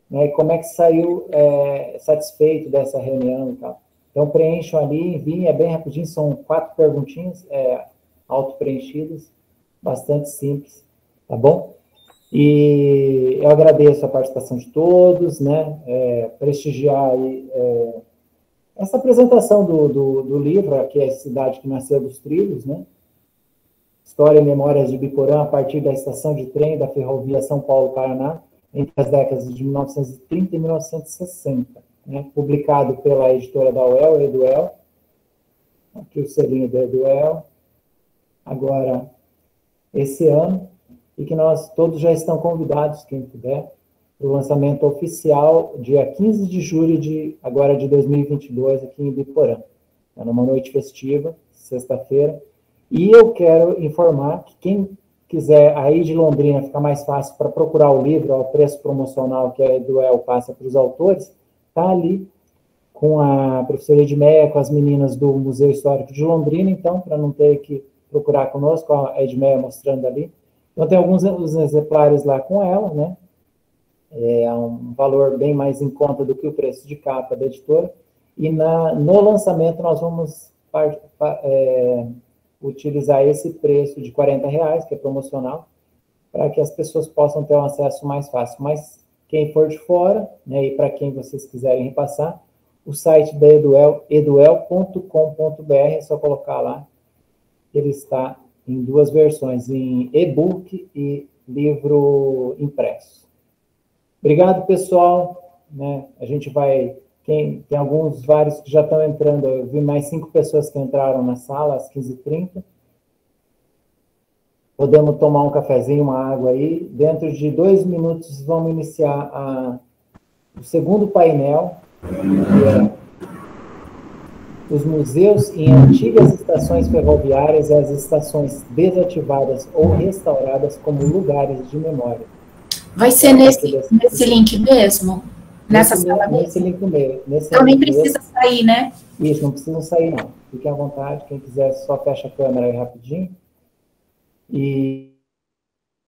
né? E como é que saiu satisfeito dessa reunião e tal. Então, preencham ali, enviem, é bem rapidinho, são 4 perguntinhas auto-preenchidas, bastante simples, tá bom? E eu agradeço a participação de todos, né? Prestigiar aí, essa apresentação do livro, aqui é a Cidade que Nasceu dos Trilhos, né? História e Memórias de Biporã, a partir da estação de trem da ferrovia São Paulo-Paraná, entre as décadas de 1930 e 1960, né? Publicado pela editora da UEL, Eduel, aqui o selinho da Eduel, agora, esse ano, e que nós todos já estão convidados, quem puder, para o lançamento oficial, dia 15 de julho de 2022, aqui em Biporã. É numa noite festiva, sexta-feira. E eu quero informar que quem quiser aí de Londrina, ficar mais fácil para procurar o livro, ao preço promocional que a Eduel passa para os autores, está ali com a professora Edmeia, com as meninas do Museu Histórico de Londrina, então, para não ter que procurar conosco, a Edmeia mostrando ali. Então, tem alguns exemplares lá com ela, né? É um valor bem mais em conta do que o preço de capa da editora. E no lançamento nós vamos utilizar esse preço de R$40, que é promocional, para que as pessoas possam ter um acesso mais fácil. Mas quem for de fora, né, e para quem vocês quiserem repassar, o site da eduel.com.br, é só colocar lá. Ele está em 2 versões, em e-book e livro impresso. Obrigado, pessoal. Né? A gente vai... tem vários que já estão entrando. Eu vi mais 5 pessoas que entraram na sala às 15h30. Podemos tomar um cafezinho, uma água aí. Dentro de 2 minutos, vamos iniciar o segundo painel, que é os museus em antigas estações ferroviárias e as estações desativadas ou restauradas como lugares de memória. Vai ser nesse link mesmo? Nessa sala mesmo? Nesse link mesmo. Então nem precisa sair, né? Isso, não precisa sair, não. Fiquem à vontade. Quem quiser, só fecha a câmera aí rapidinho. E